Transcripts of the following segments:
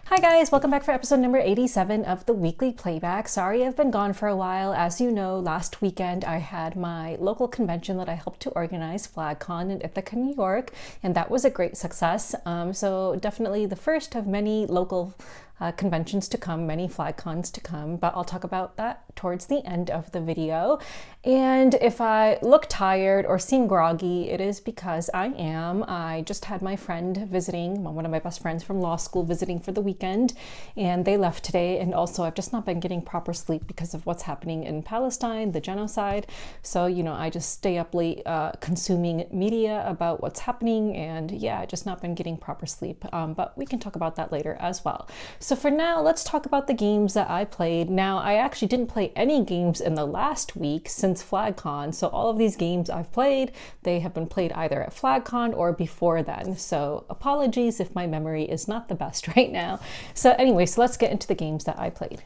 Hi guys, welcome back for episode number 87 of the weekly playback. Sorry I've been gone for a while. As you know, last weekend I had my local convention that I helped to organize, FlagCon in Ithaca, New York, and that was a great success. So definitely the first of many local conventions to come, many FlagCons to come, but I'll talk about that towards the end of the video. And if I look tired or seem groggy, it is because I am. I just had my friend visiting, one of my best friends from law school visiting for the weekend, and they left today. And also I've just not been getting proper sleep because of what's happening in Palestine, the genocide. So, you know, I just stay up late consuming media about what's happening, and yeah, just not been getting proper sleep. But we can talk about that later as well. So for now, let's talk about the games that I played. Now, I actually didn't play any games in the last week since FlagCon. So all of these games I've played, they have been played either at FlagCon or before then. So apologies if my memory is not the best right now. So anyway, so let's get into the games that I played.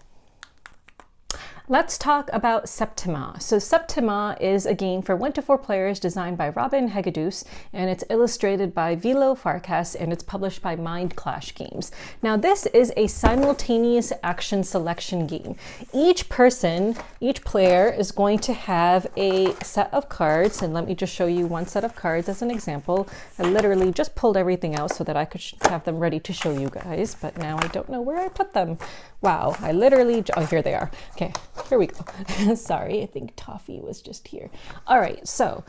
Let's talk about Septima. So Septima is a game for 1 to 4 players designed by Robin Hegedus, and it's illustrated by Vilo Farkas, and it's published by Mind Clash Games. Now this is a simultaneous action selection game. Each player is going to have a set of cards, and let me just show you one set of cards as an example. I literally just pulled everything out so that I could have them ready to show you guys, but now I don't know where I put them. Wow, I literally, oh, here they are. Okay, here we go. Sorry, I think Toffee was just here. All right, so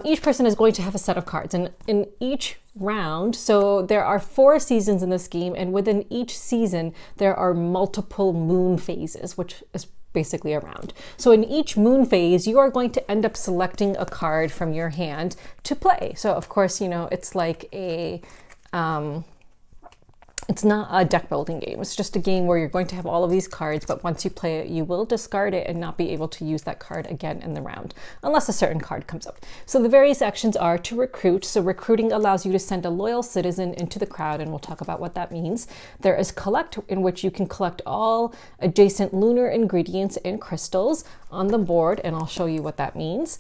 each person is going to have a set of cards, and in each round, so there are 4 seasons in this game, and within each season, there are multiple moon phases, which is basically a round. So in each moon phase, you are going to end up selecting a card from your hand to play. So of course, you know, it's like a, it's not a deck building game. It's just a game where you're going to have all of these cards, but once you play it, you will discard it and not be able to use that card again in the round, unless a certain card comes up. So the various actions are to recruit. So recruiting allows you to send a loyal citizen into the crowd, and we'll talk about what that means. There is collect, in which you can collect all adjacent lunar ingredients and crystals on the board, and I'll show you what that means.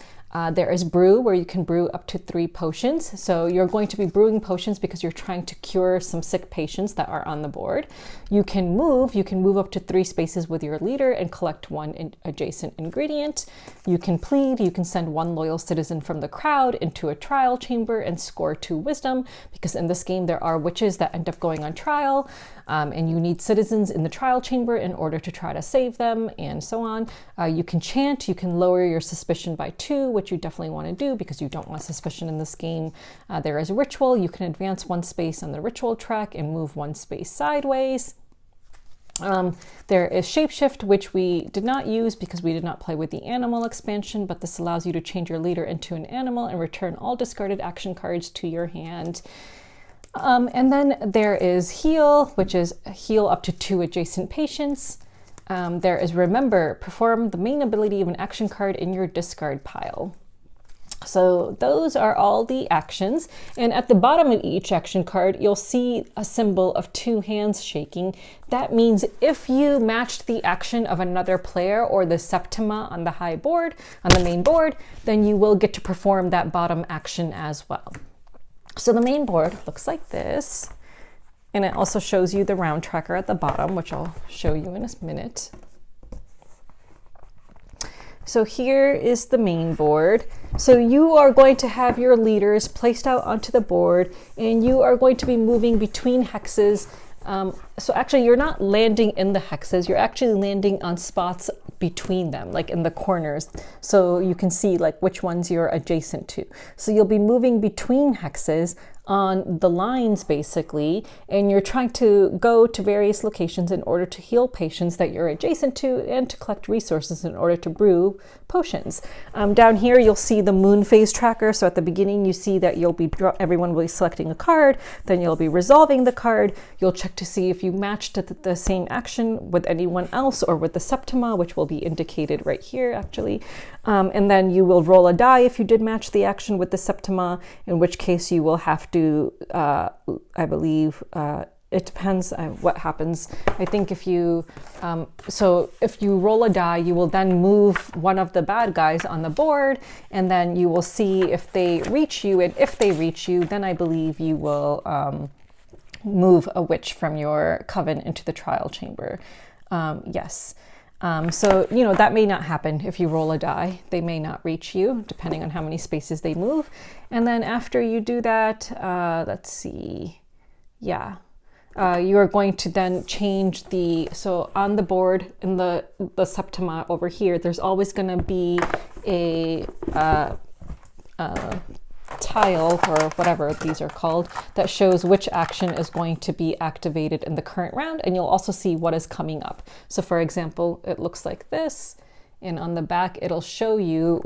There is brew, where you can brew up to 3 potions. So you're going to be brewing potions because you're trying to cure some sick patients that are on the board. You can move up to 3 spaces with your leader and collect 1 adjacent ingredient. You can plead, you can send 1 loyal citizen from the crowd into a trial chamber and score 2 wisdom, because in this game there are witches that end up going on trial, and you need citizens in the trial chamber in order to try to save them, and so on. You can chant, you can lower your suspicion by 2, which you definitely want to do because you don't want suspicion in this game. There is a ritual. You can advance 1 space on the ritual track and move 1 space sideways. There is shapeshift, which we did not use because we did not play with the animal expansion, but this allows you to change your leader into an animal and return all discarded action cards to your hand. And then there is heal, which is heal up to 2 adjacent patients. There is remember, perform the main ability of an action card in your discard pile. So those are all the actions, and at the bottom of each action card you'll see a symbol of 2 hands shaking. That means if you matched the action of another player or the Septima on the high board, on the main board, then you will get to perform that bottom action as well. So the main board looks like this, and it also shows you the round tracker at the bottom, which I'll show you in a minute. So here is the main board. So you are going to have your leaders placed out onto the board, and you are going to be moving between hexes. So actually you're not landing in the hexes, you're actually landing on spots between them, like in the corners. So you can see like which ones you're adjacent to. So you'll be moving between hexes on the lines basically, and you're trying to go to various locations in order to heal patients that you're adjacent to and to collect resources in order to brew potions. Down here you'll see the moon phase tracker. So at the beginning you see that everyone will be selecting a card, then you'll be resolving the card. You'll check to see if you matched the same action with anyone else or with the Septima, which will be indicated right here actually. And then you will roll a die if you did match the action with the Septima, in which case you will have to, I believe, it depends on what happens. I think if you, so if you roll a die, you will then move one of the bad guys on the board, and then you will see if they reach you, and if they reach you, then I believe you will move a witch from your coven into the trial chamber. Yes. So, that may not happen if you roll a die. They may not reach you, depending on how many spaces they move. And then after you do that, let's see. Yeah. You are going to then change so on the board in the Septima over here, there's always going to be a tile, or whatever these are called, that shows which action is going to be activated in the current round, and you'll also see what is coming up. So for example, it looks like this, and on the back it'll show you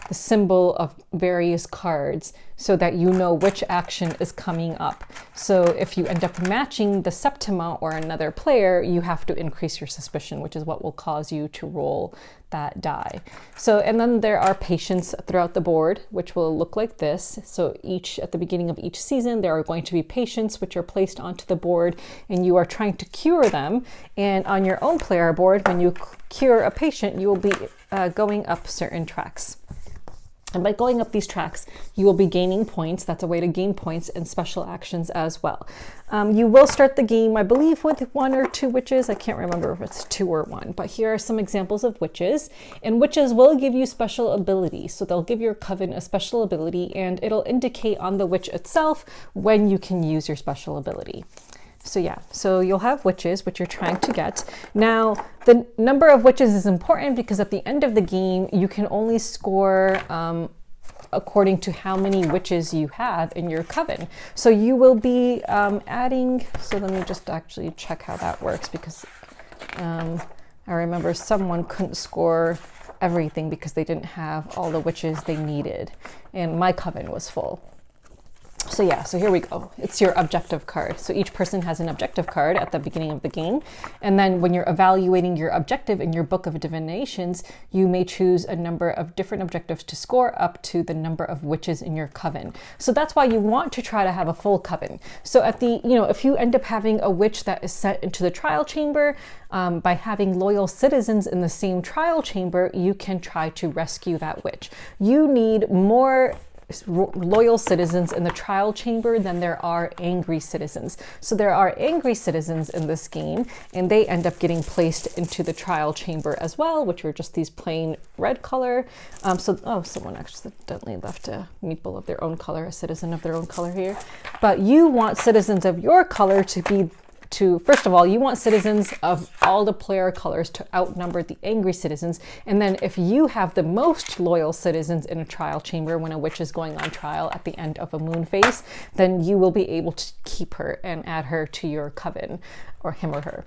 the symbol of various cards, so that you know which action is coming up. So if you end up matching the Septima or another player, you have to increase your suspicion, which is what will cause you to roll that die. So, and then there are patients throughout the board, which will look like this. So at the beginning of each season, there are going to be patients which are placed onto the board, and you are trying to cure them. And on your own player board, when you cure a patient, you will be going up certain tracks. And by going up these tracks, you will be gaining points. That's a way to gain points and special actions as well. You will start the game, I believe, with 1 or 2 witches. I can't remember if it's 2 or 1, but here are some examples of witches. And witches will give you special abilities. So they'll give your coven a special ability, and it'll indicate on the witch itself when you can use your special ability. So yeah, so you'll have witches, which you're trying to get. Now, the number of witches is important because at the end of the game, you can only score according to how many witches you have in your coven. So you will be adding, so let me just actually check how that works, because I remember someone couldn't score everything because they didn't have all the witches they needed, and my coven was full. So yeah, so here we go. It's your objective card. So each person has an objective card at the beginning of the game. And then when you're evaluating your objective in your book of divinations, you may choose a number of different objectives to score up to the number of witches in your coven. So that's why you want to try to have a full coven. So if you end up having a witch that is sent into the trial chamber, by having loyal citizens in the same trial chamber, you can try to rescue that witch. You need more loyal citizens in the trial chamber than there are angry citizens. So there are angry citizens in this game, and they end up getting placed into the trial chamber as well, which are just these plain red color. Someone accidentally left a meeple of their own color, a citizen of their own color here. But you want citizens of your color first of all, you want citizens of all the player colors to outnumber the angry citizens. And then if you have the most loyal citizens in a trial chamber when a witch is going on trial at the end of a moon phase, then you will be able to keep her and add her to your coven, or him or her.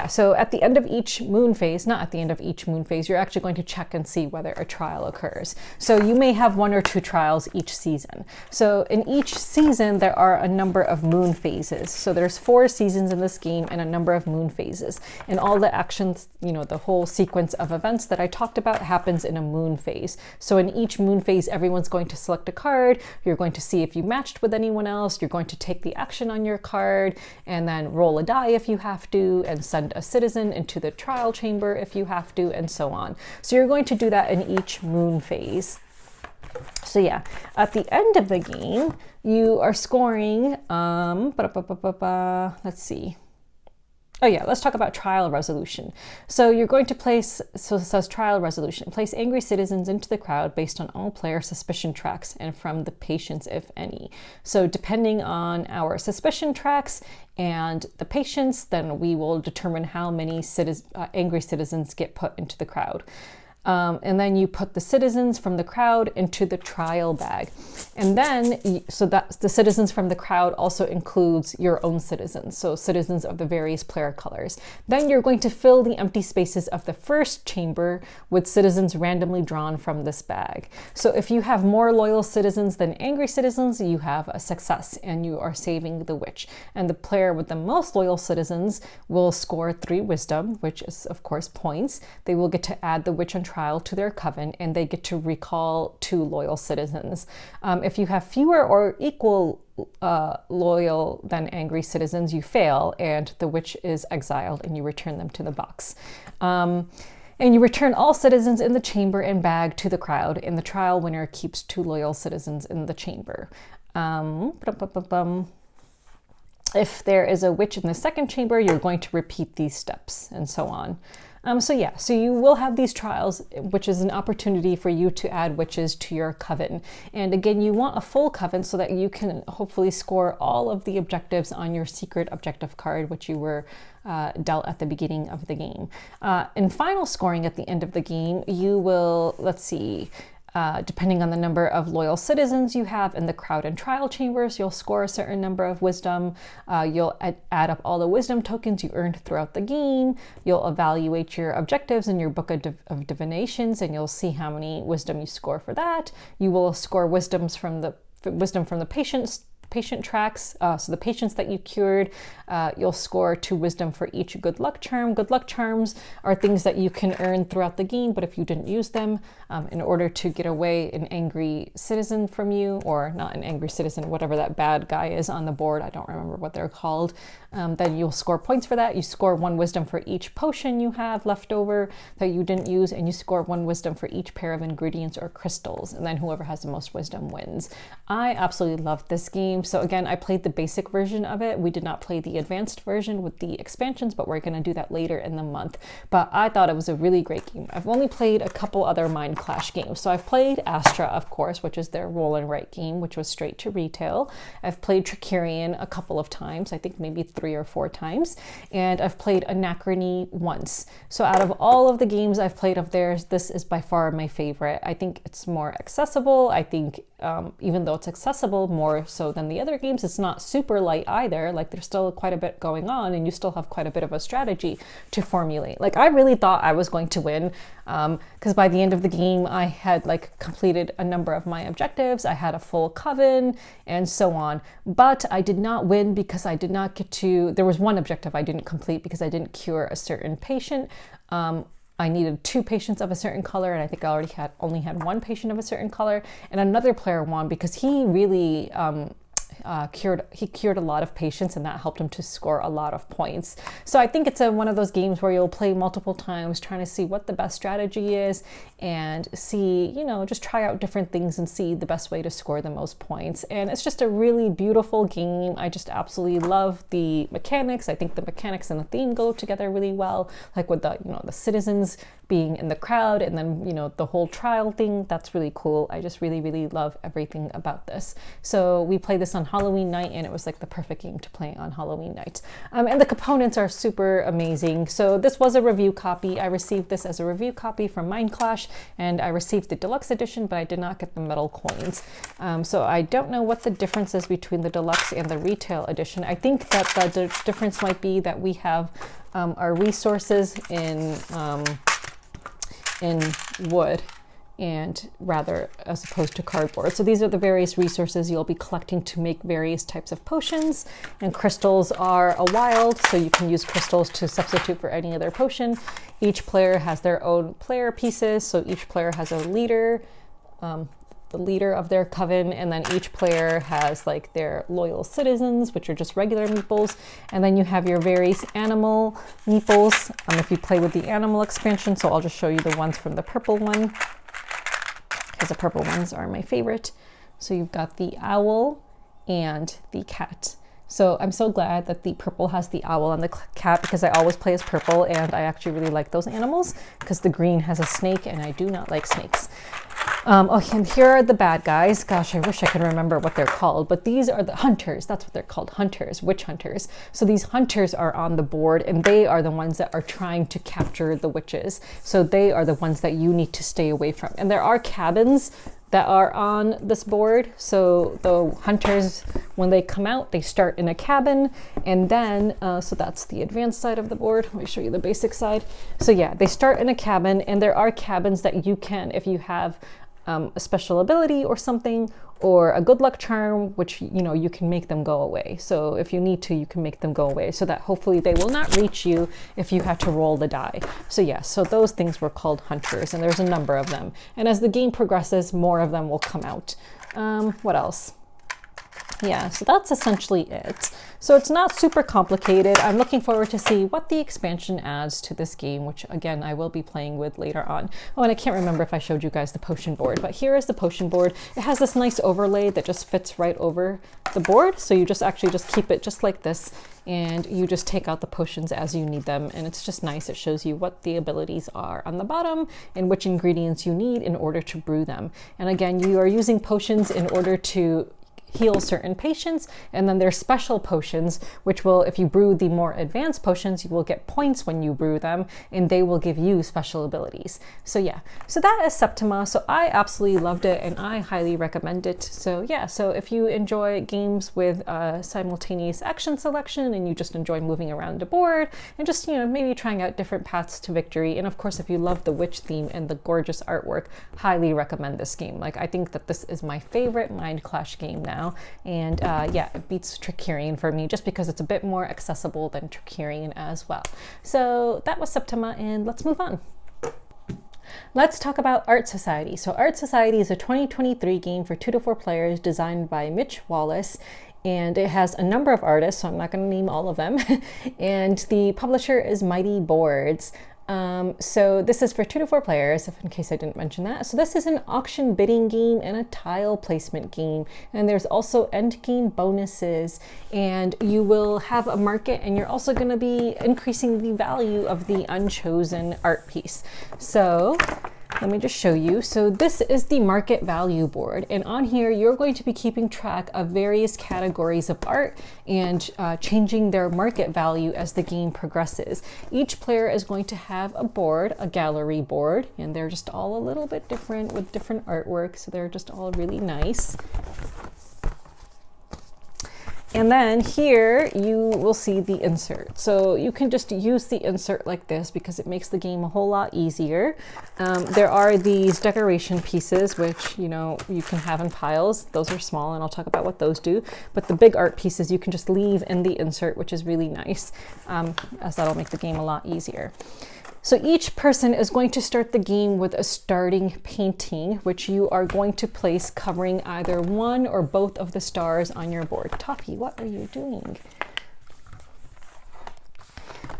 So at the end of each moon phase, not at the end of each moon phase, you're actually going to check and see whether a trial occurs. So you may have 1 or 2 trials each season. So in each season, there are a number of moon phases. So there's 4 seasons in this game and a number of moon phases. And all the actions, the whole sequence of events that I talked about happens in a moon phase. So in each moon phase, everyone's going to select a card. You're going to see if you matched with anyone else. You're going to take the action on your card and then roll a die if you have to, and send a citizen into the trial chamber if you have to, and so on. So you're going to do that in each moon phase. So yeah, at the end of the game, you are scoring, let's see. Oh yeah, let's talk about trial resolution. So you're going to place, so it says trial resolution, place angry citizens into the crowd based on all player suspicion tracks and from the patients, if any. So depending on our suspicion tracks and the patients, then we will determine how many angry citizens get put into the crowd. And then you put the citizens from the crowd into the trial bag. And then, so that the citizens from the crowd also includes your own citizens, so citizens of the various player colors. Then you're going to fill the empty spaces of the first chamber with citizens randomly drawn from this bag. So if you have more loyal citizens than angry citizens, you have a success and you are saving the witch. And the player with the most loyal citizens will score 3 wisdom, which is of course points. They will get to add the witch on trial to their coven, and they get to recall 2 loyal citizens. If you have fewer or equal loyal than angry citizens, you fail, and the witch is exiled, and you return them to the box. And you return all citizens in the chamber and bag to the crowd, and the trial winner keeps 2 loyal citizens in the chamber. If there is a witch in the second chamber, you're going to repeat these steps and so on. So yeah, so you will have these trials, which is an opportunity for you to add witches to your coven. And again, you want a full coven so that you can hopefully score all of the objectives on your secret objective card, which you were dealt at the beginning of the game. In final scoring at the end of the game, you will, let's see, depending on the number of loyal citizens you have in the crowd and trial chambers, you'll score a certain number of wisdom. You'll add up all the wisdom tokens you earned throughout the game. You'll evaluate your objectives in your book of divinations, and you'll see how many wisdom you score for that. You will score wisdom from the patient tracks, so the patients that you cured. You'll score 2 wisdom for each good luck charm. Good luck charms are things that you can earn throughout the game, but if you didn't use them, in order to get away an angry citizen from you, or not an angry citizen, whatever that bad guy is on the board, I don't remember what they're called, then you'll score points for that. You score 1 wisdom for each potion you have left over that you didn't use, and you score 1 wisdom for each pair of ingredients or crystals, and then whoever has the most wisdom wins. I absolutely love this game. So again, I played the basic version of it. We did not play the advanced version with the expansions, but we're going to do that later in the month. But I thought it was a really great game. I've only played a couple other Mind Clash games. So I've played Astra, of course, which is their roll and write game, which was straight to retail. I've played Tricarion a couple of times, I think maybe 3 or 4 times, and I've played Anachrony once. So out of all of the games I've played of theirs, this is by far my favorite. I think it's more accessible. I think even though it's accessible more so than the other games, it's not super light either. Like, there's still quite a bit going on, and you still have quite a bit of a strategy to formulate. Like, I really thought I was going to win, because by the end of the game I had like completed a number of my objectives. I had a full coven and so on, but I did not win because I did not get to, there was one objective I didn't complete because I didn't cure a certain patient. I needed 2 patients of a certain color, and I think I only had 1 patient of a certain color. And another player won because he really cured a lot of patients, and that helped him to score a lot of points. So I think it's one of those games where you'll play multiple times trying to see what the best strategy is, and see, you know, just try out different things and see the best way to score the most points. And it's just a really beautiful game. I just absolutely love the mechanics. I think the mechanics and the theme go together really well, like with the, you know, the citizens being in the crowd, and then, you know, the whole trial thing. That's really cool. I just really, really love everything about this. So we played this on Halloween night, and it was like the perfect game to play on Halloween night. And the components are super amazing. So this was a review copy. I received this as a review copy from Mind Clash, and I received the deluxe edition, but I did not get the metal coins. So I don't know what the difference is between the deluxe and the retail edition. I think that the difference might be that we have our resources in wood, and rather as opposed to cardboard. So these are the various resources you'll be collecting to make various types of potions, and crystals are a wild, so you can use crystals to substitute for any other potion. Each player has their own player pieces, so each player has a leader, the leader of their coven, and then each player has like their loyal citizens, which are just regular meeples, and then you have your various animal meeples if you play with the animal expansion. So I'll just show you the ones from the purple one, because the purple ones are my favorite. So you've got the owl and the cat. So I'm so glad that the purple has the owl and the cat, because I always play as purple, and I actually really like those animals, because the green has a snake, and I do not like snakes. Okay, and here are the bad guys. Gosh, I wish I could remember what they're called, but these are the hunters. That's what they're called, hunters, witch hunters. So these hunters are on the board, and they are the ones that are trying to capture the witches. So they are the ones that you need to stay away from. And there are cabins that are on this board. So the hunters, when they come out, they start in a cabin, and then, so that's the advanced side of the board. Let me show you the basic side. So yeah, they start in a cabin, and there are cabins that you can, if you have a special ability or something, or a good luck charm, which, you know, you can make them go away. So if you need to, you can make them go away, so that hopefully they will not reach you if you have to roll the die. So yeah, so those things were called hunters, and there's a number of them. And as the game progresses, more of them will come out. What else? yeah, so that's essentially it. So it's not super complicated. I'm looking forward to see what the expansion adds to this game, which again, I will be playing with later on. Oh, and I can't remember if I showed you guys the potion board, but here is the potion board. It has this nice overlay that just fits right over the board. So you just actually just keep it just like this, and you just take out the potions as you need them. And it's just nice. It shows you what the abilities are on the bottom and which ingredients you need in order to brew them. And again, you are using potions in order to heal certain patients, and then there's special potions which will, if you brew the more advanced potions, you will get points when you brew them, and they will give you special abilities. So yeah, so that is Septima. So I absolutely loved it and I highly recommend it. So yeah, so if you enjoy games with simultaneous action selection and you just enjoy moving around the board and just, you know, maybe trying out different paths to victory, and of course if you love the witch theme and the gorgeous artwork, highly recommend this game. Like, I think that this is my favorite Mind Clash game now. And yeah, it beats Trickerion for me just because it's a bit more accessible than Trickerion as well. So that was Septima, and let's move on. Let's talk about Art Society. So Art Society is a 2023 game for 2 to 4 players designed by Mitch Wallace. And it has a number of artists, so I'm not going to name all of them. And the publisher is Mighty Boards. So this is for 2 to 4 players, in case I didn't mention that. So this is an auction bidding game and a tile placement game. And there's also end game bonuses, and you will have a market, and you're also going to be increasing the value of the unchosen art piece. So let me just show you. So this is the market value board, and on here you're going to be keeping track of various categories of art and changing their market value as the game progresses. Each player is going to have a board, a gallery board, and they're just all a little bit different with different artwork, so they're just all really nice. And then here you will see the insert. So you can just use the insert like this because it makes the game a whole lot easier. There are these decoration pieces, which, you know, you can have in piles. Those are small, and I'll talk about what those do. But the big art pieces you can just leave in the insert, which is really nice, as that'll make the game a lot easier. So each person is going to start the game with a starting painting, which you are going to place covering either one or both of the stars on your board. Toppy, what are you doing?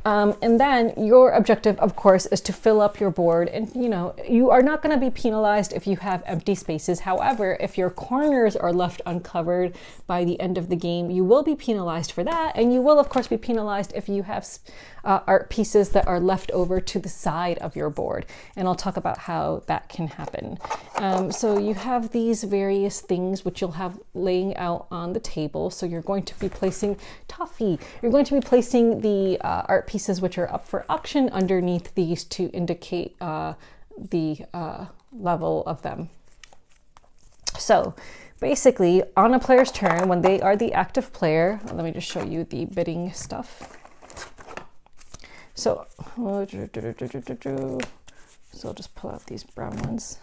And then your objective, of course, is to fill up your board. And, you know, you are not going to be penalized if you have empty spaces. However, if your corners are left uncovered by the end of the game, you will be penalized for that. And you will, of course, be penalized if you have art pieces that are left over to the side of your board. And I'll talk about how that can happen. So you have these various things which you'll have laying out on the table. So you're going to be placing toffee. You're going to be placing the art pieces which are up for auction underneath these to indicate the level of them. So basically, on a player's turn, when they are the active player, let me just show you the bidding stuff. So I'll just pull out these brown ones.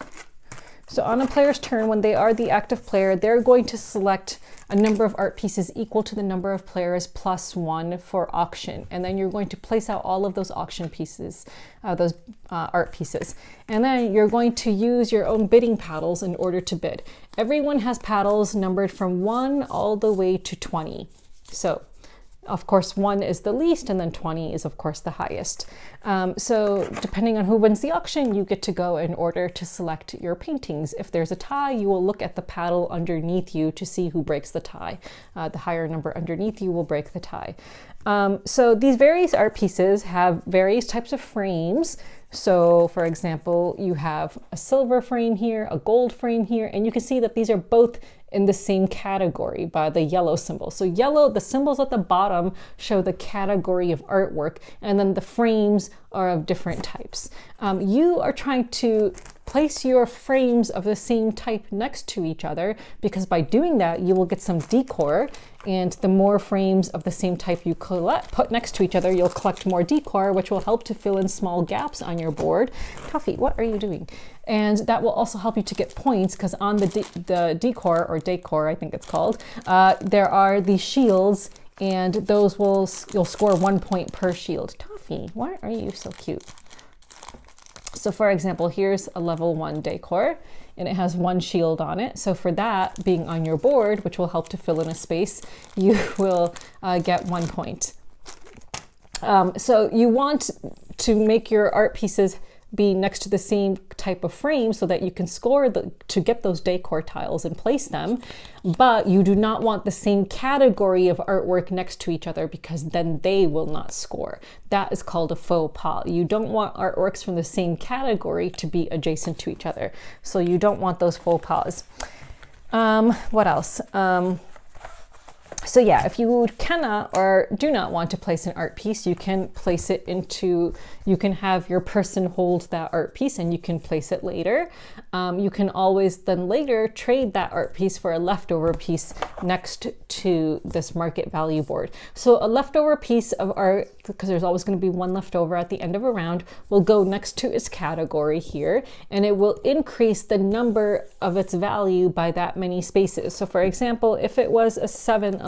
So on a player's turn, when they are the active player, they're going to select a number of art pieces equal to the number of players plus 1 for auction. And then you're going to place out all of those auction pieces, those art pieces. And then you're going to use your own bidding paddles in order to bid. Everyone has paddles numbered from 1 all the way to 20. So of course, 1 is the least, and then 20 is, of course, the highest. So depending on who wins the auction, you get to go in order to select your paintings. If there's a tie, you will look at the paddle underneath you to see who breaks the tie. The higher number underneath you will break the tie. So these various art pieces have various types of frames. So for example, you have a silver frame here, a gold frame here, and you can see that these are both in the same category by the yellow symbol. So yellow, the symbols at the bottom show the category of artwork, and then the frames are of different types. You are trying to place your frames of the same type next to each other, because by doing that, you will get some decor, and the more frames of the same type you put next to each other, you'll collect more decor, which will help to fill in small gaps on your board. Toffee, what are you doing? And that will also help you to get points, because on the decor, or decor I think it's called, there are the shields, and those you'll score 1 point per shield. Toffee, why are you so cute? So for example, here's a level 1 decor and it has 1 shield on it. So for that being on your board, which will help to fill in a space, you will get 1 point. So you want to make your art pieces be next to the same type of frame so that you can score to get those decor tiles and place them, but you do not want the same category of artwork next to each other because then they will not score. That is called a faux pas. You don't want artworks from the same category to be adjacent to each other. So you don't want those faux pas. What else? So yeah, if you cannot or do not want to place an art piece, you can place it into, you can have your person hold that art piece and you can place it later. You can always then later trade that art piece for a leftover piece next to this market value board. So a leftover piece of art, because there's always going to be one left over at the end of a round, will go next to its category here, and it will increase the number of its value by that many spaces. So for example, if it was a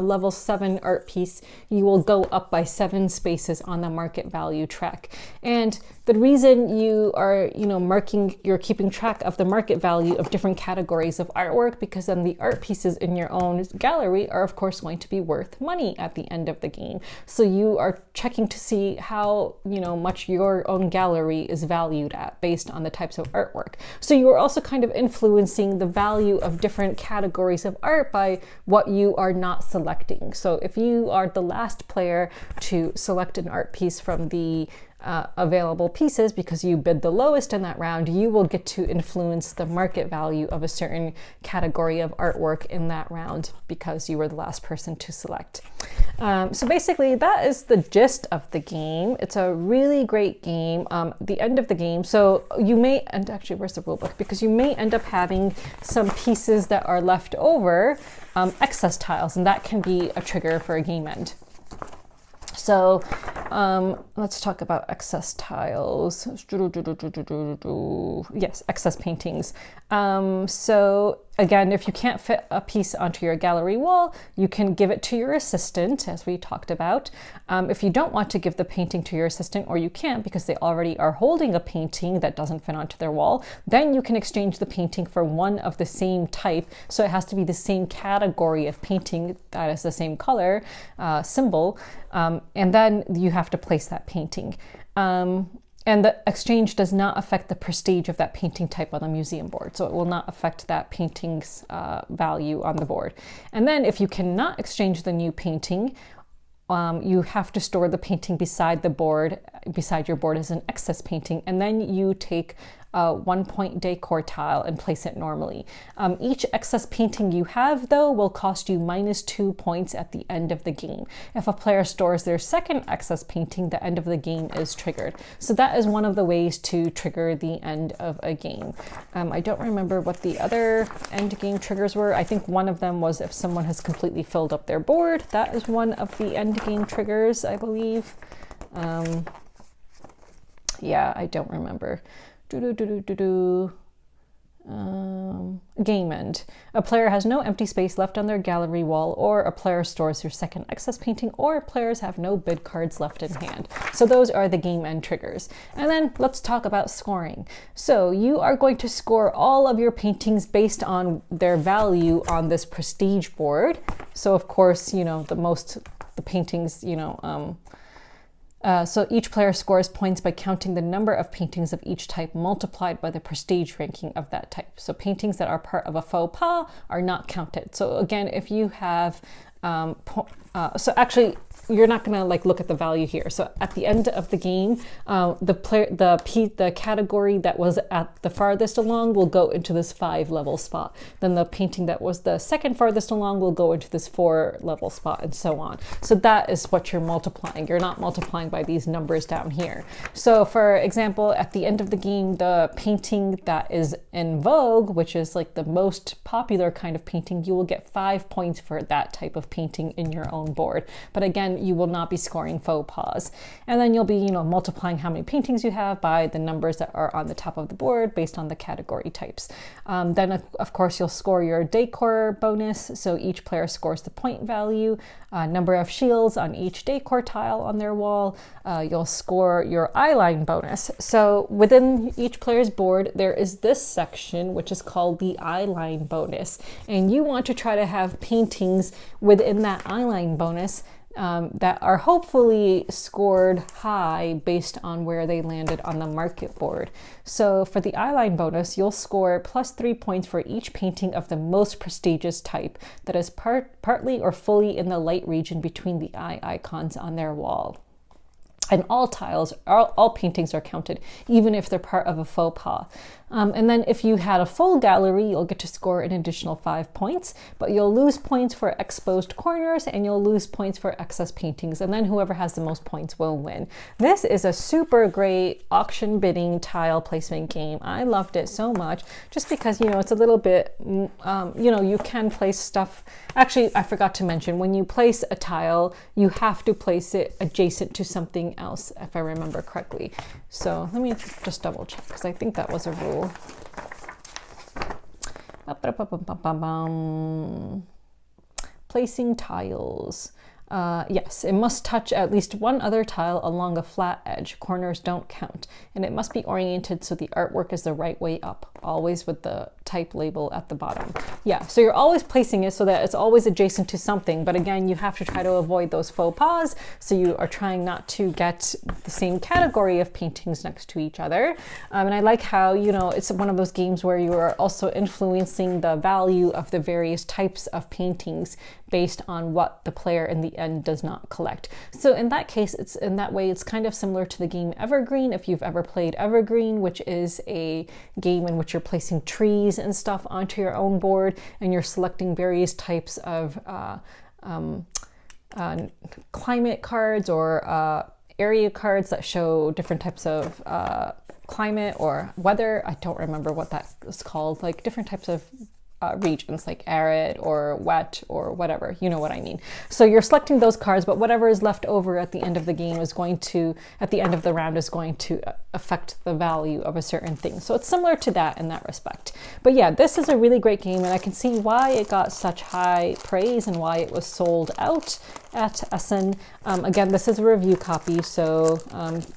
level 7 art piece, you will go up by 7 spaces on the market value track. And the reason you are, you're keeping track of the market value of different categories of artwork, because then the art pieces in your own gallery are of course going to be worth money at the end of the game. So you are checking to see how, much your own gallery is valued at based on the types of artwork. So you are also kind of influencing the value of different categories of art by what you are not selecting. So if you are the last player to select an art piece from the available pieces because you bid the lowest in that round, you will get to influence the market value of a certain category of artwork in that round because you were the last person to select. So basically that is the gist of the game. It's a really great game. The end of the game, so you may, and actually where's the rule book? Because you may end up having some pieces that are left over, excess tiles, and that can be a trigger for a game end. So let's talk about excess tiles. Yes, excess paintings. So again, if you can't fit a piece onto your gallery wall, you can give it to your assistant, as we talked about. If you don't want to give the painting to your assistant, or you can't because they already are holding a painting that doesn't fit onto their wall, then you can exchange the painting for one of the same type. So it has to be the same category of painting that is the same color, symbol, and then you have to place that painting. And the exchange does not affect the prestige of that painting type on the museum board. So it will not affect that painting's value on the board. And then if you cannot exchange the new painting, you have to store the painting beside your board as an excess painting. And then you take 1 point decor tile and place it normally. Each excess painting you have, though, will cost you -2 points at the end of the game. If a player stores their second excess painting, the end of the game is triggered. So that is one of the ways to trigger the end of a game. I don't remember what the other end game triggers were. I think one of them was if someone has completely filled up their board. That is one of the end game triggers, I believe. Yeah, I don't remember. Game end. A player has no empty space left on their gallery wall, or a player stores their second excess painting, or players have no bid cards left in hand. So those are the game end triggers. And then let's talk about scoring. So you are going to score all of your paintings based on their value on this prestige board. So of course, the paintings, so each player scores points by counting the number of paintings of each type multiplied by the prestige ranking of that type. So paintings that are part of a faux pas are not counted. So again, if you have, so actually, you're not going to look at the value here. So at the end of the game, the category that was at the farthest along will go into this 5-level spot. Then the painting that was the second farthest along will go into this 4-level spot, and so on. So that is what you're multiplying. You're not multiplying by these numbers down here. So for example, at the end of the game, the painting that is in vogue, which is the most popular kind of painting, you will get 5 points for that type of painting in your own board. But again, then you will not be scoring faux pas. And then you'll be, you know, multiplying how many paintings you have by the numbers that are on the top of the board based on the category types. Then of course you'll score your decor bonus. So each player scores the point value, number of shields on each decor tile on their wall. You'll score your eyeline bonus. So within each player's board, there is this section which is called the eyeline bonus. And you want to try to have paintings within that eyeline bonus that are hopefully scored high based on where they landed on the market board. So for the eyeline bonus, you'll score +3 points for each painting of the most prestigious type that is partly or fully in the light region between the eye icons on their wall. And all tiles, all paintings are counted, even if they're part of a faux pas. And then if you had a full gallery, you'll get to score an additional 5 points, but you'll lose points for exposed corners and you'll lose points for excess paintings. And then whoever has the most points will win. This is a super great auction bidding tile placement game. I loved it so much just because, you know, it's a little bit, you know, you can place stuff. Actually, I forgot to mention, when you place a tile, you have to place it adjacent to something else, if I remember correctly. So let me just double check, because I think that was a rule. Placing tiles. Yes, it must touch at least one other tile along a flat edge. Corners don't count. And it must be oriented so the artwork is the right way up, always with the type label at the bottom. Yeah, so you're always placing it so that it's always adjacent to something. But again, you have to try to avoid those faux pas. So you are trying not to get the same category of paintings next to each other. And I like how, you know, it's one of those games where you are also influencing the value of the various types of paintings based on what the player in the end does not collect. So in that case, it's in that way, it's kind of similar to the game Evergreen. If you've ever played Evergreen, which is a game in which you're placing trees and stuff onto your own board and you're selecting various types of climate cards or area cards that show different types of climate or weather. I don't remember what that is called, like different types of regions like arid or wet or whatever, you know what I mean. So you're selecting those cards, but whatever is left over at the end of the game is going to, at the end of the round, is going to affect the value of a certain thing. So it's similar to that in that respect. But yeah, this is a really great game, and I can see why it got such high praise and why it was sold out at Essen. Again, this is a review copy, so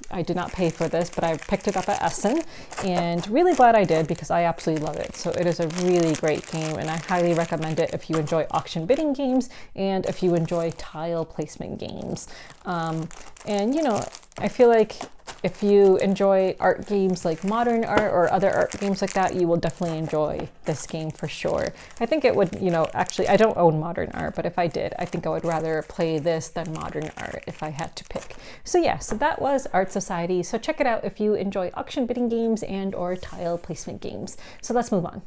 I did not pay for this, but I picked it up at Essen, and really glad I did because I absolutely love it. So it is a really great game, and I highly recommend it if you enjoy auction bidding games and if you enjoy tile placement games. And you know, I feel like if you enjoy art games like modern art or other art games like that, you will definitely enjoy this game for sure. I think it would, you know, actually, I don't own modern art, but if I did, I think I would rather play this than modern art if I had to pick. So yeah, so that was Art Society. So check it out if you enjoy auction bidding games and or tile placement games. So let's move on.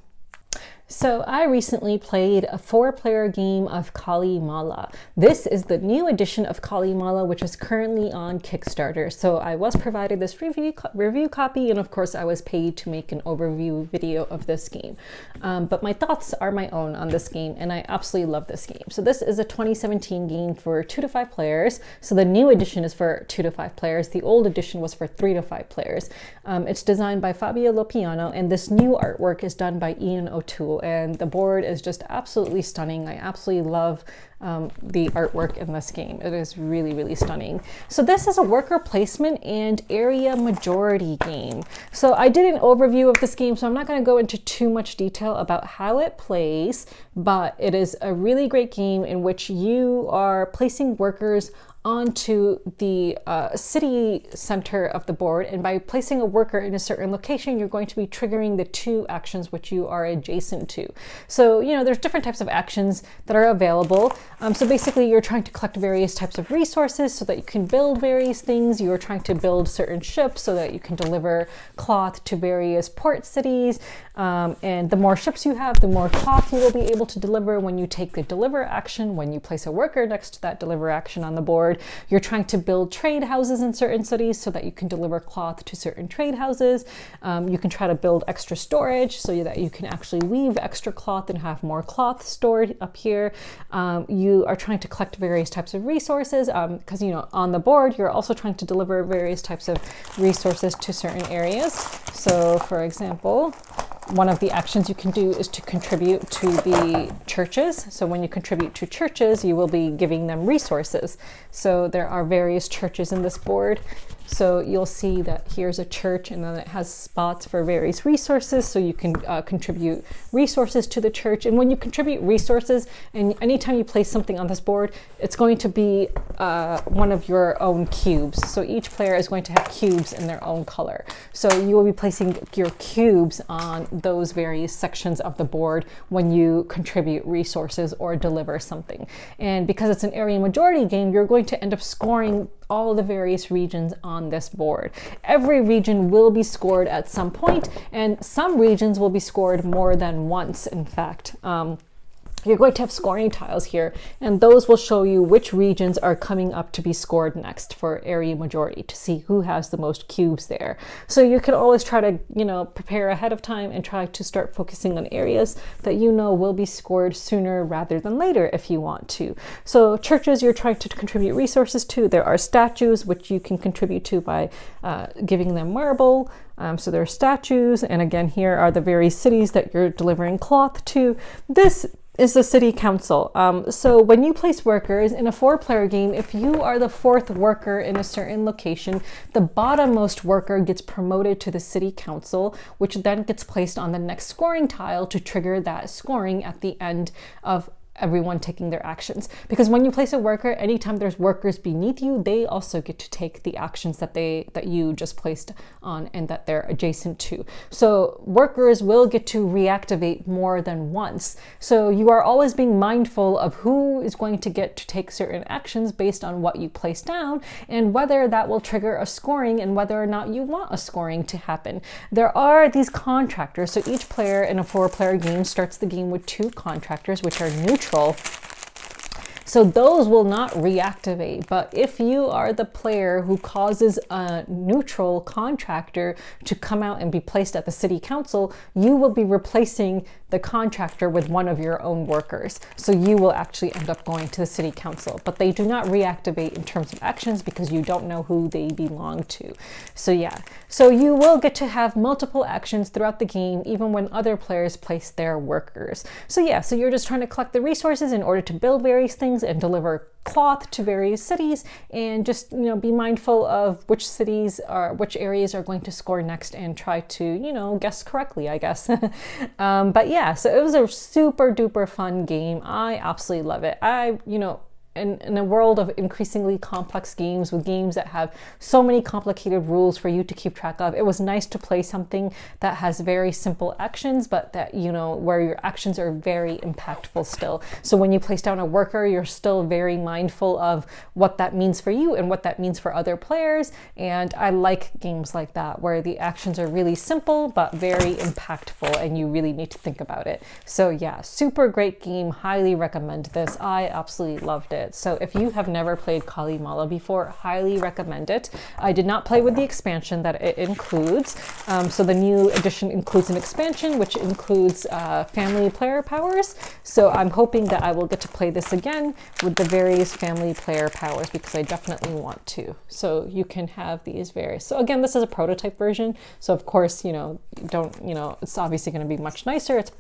So I recently played a 4-player game of Calimala. This is the new edition of Calimala, which is currently on Kickstarter. So I was provided this review copy, and of course I was paid to make an overview video of this game. But my thoughts are my own on this game, and I absolutely love this game. So this is a 2017 game for 2 to 5 players. So the new edition is for 2 to 5 players. The old edition was for 3 to 5 players. It's designed by Fabio Lopiano, and this new artwork is done by Ian O'Toole. And the board is just absolutely stunning. I absolutely love the artwork in this game. It is really, really stunning. So this is a worker placement and area majority game. So I did an overview of this game, so I'm not going to go into too much detail about how it plays, but it is a really great game in which you are placing workers onto the city center of the board, and by placing a worker in a certain location, you're going to be triggering the 2 actions which you are adjacent to. So, you know, there's different types of actions that are available. So basically you're trying to collect various types of resources so that you can build various things. You're trying to build certain ships so that you can deliver cloth to various port cities. And the more ships you have, the more cloth you will be able to deliver when you take the deliver action. When you place a worker next to that deliver action on the board, you're trying to build trade houses in certain cities so that you can deliver cloth to certain trade houses. You can try to build extra storage so that you can actually weave extra cloth and have more cloth stored up here. you are trying to collect various types of resources, because you know, on the board you're also trying to deliver various types of resources to certain areas. So for example, one of the actions you can do is to contribute to the churches. So when you contribute to churches, you will be giving them resources. So there are various churches in this board. So you'll see that here's a church, and then it has spots for various resources. So you can contribute resources to the church. And when you contribute resources, and anytime you place something on this board, it's going to be one of your own cubes. So each player is going to have cubes in their own color. So you will be placing your cubes on those various sections of the board when you contribute resources or deliver something. And because it's an area majority game, you're going to end up scoring all the various regions on this board. Every region will be scored at some point, and some regions will be scored more than once, in fact. You're going to have scoring tiles here, and those will show you which regions are coming up to be scored next for area majority, to see who has the most cubes there. So you can always try to, you know, prepare ahead of time and try to start focusing on areas that you know will be scored sooner rather than later if you want to. So churches you're trying to contribute resources to. There are statues which you can contribute to by giving them marble. So there are statues, and again, here are the various cities that you're delivering cloth to. This is the city council. So when you place workers in a 4-player game, if you are the 4th worker in a certain location, the bottommost worker gets promoted to the city council, which then gets placed on the next scoring tile to trigger that scoring at the end of everyone taking their actions. Because when you place a worker, anytime there's workers beneath you, they also get to take the actions that you just placed on and that they're adjacent to. So workers will get to reactivate more than once. So you are always being mindful of who is going to get to take certain actions based on what you place down, and whether that will trigger a scoring and whether or not you want a scoring to happen. There are these contractors. So each player in a 4-player game starts the game with 2 contractors, which are neutral. So those will not reactivate, but if you are the player who causes a neutral contractor to come out and be placed at the city council, you will be replacing the contractor with one of your own workers. So you will actually end up going to the city council, but they do not reactivate in terms of actions because you don't know who they belong to. So yeah, so you will get to have multiple actions throughout the game, even when other players place their workers. So yeah, so you're just trying to collect the resources in order to build various things and deliver cloth to various cities, and just, you know, be mindful of which areas are going to score next, and try to, you know, guess correctly, I guess. But yeah, so it was a super duper fun game. I absolutely love it. In a world of increasingly complex games, with games that have so many complicated rules for you to keep track of, it was nice to play something that has very simple actions, but that, you know, where your actions are very impactful still. So when you place down a worker, you're still very mindful of what that means for you and what that means for other players. And I like games like that, where the actions are really simple but very impactful, and you really need to think about it. So yeah, super great game. Highly recommend this. I absolutely loved it. So if you have never played Calimala before, highly recommend it. I did not play with the expansion that it includes. So the new edition includes an expansion, which includes family player powers. So I'm hoping that I will get to play this again with the various family player powers, because I definitely want to. So you can have these various. So again, this is a prototype version. So of course, you know, it's obviously going to be much nicer. It's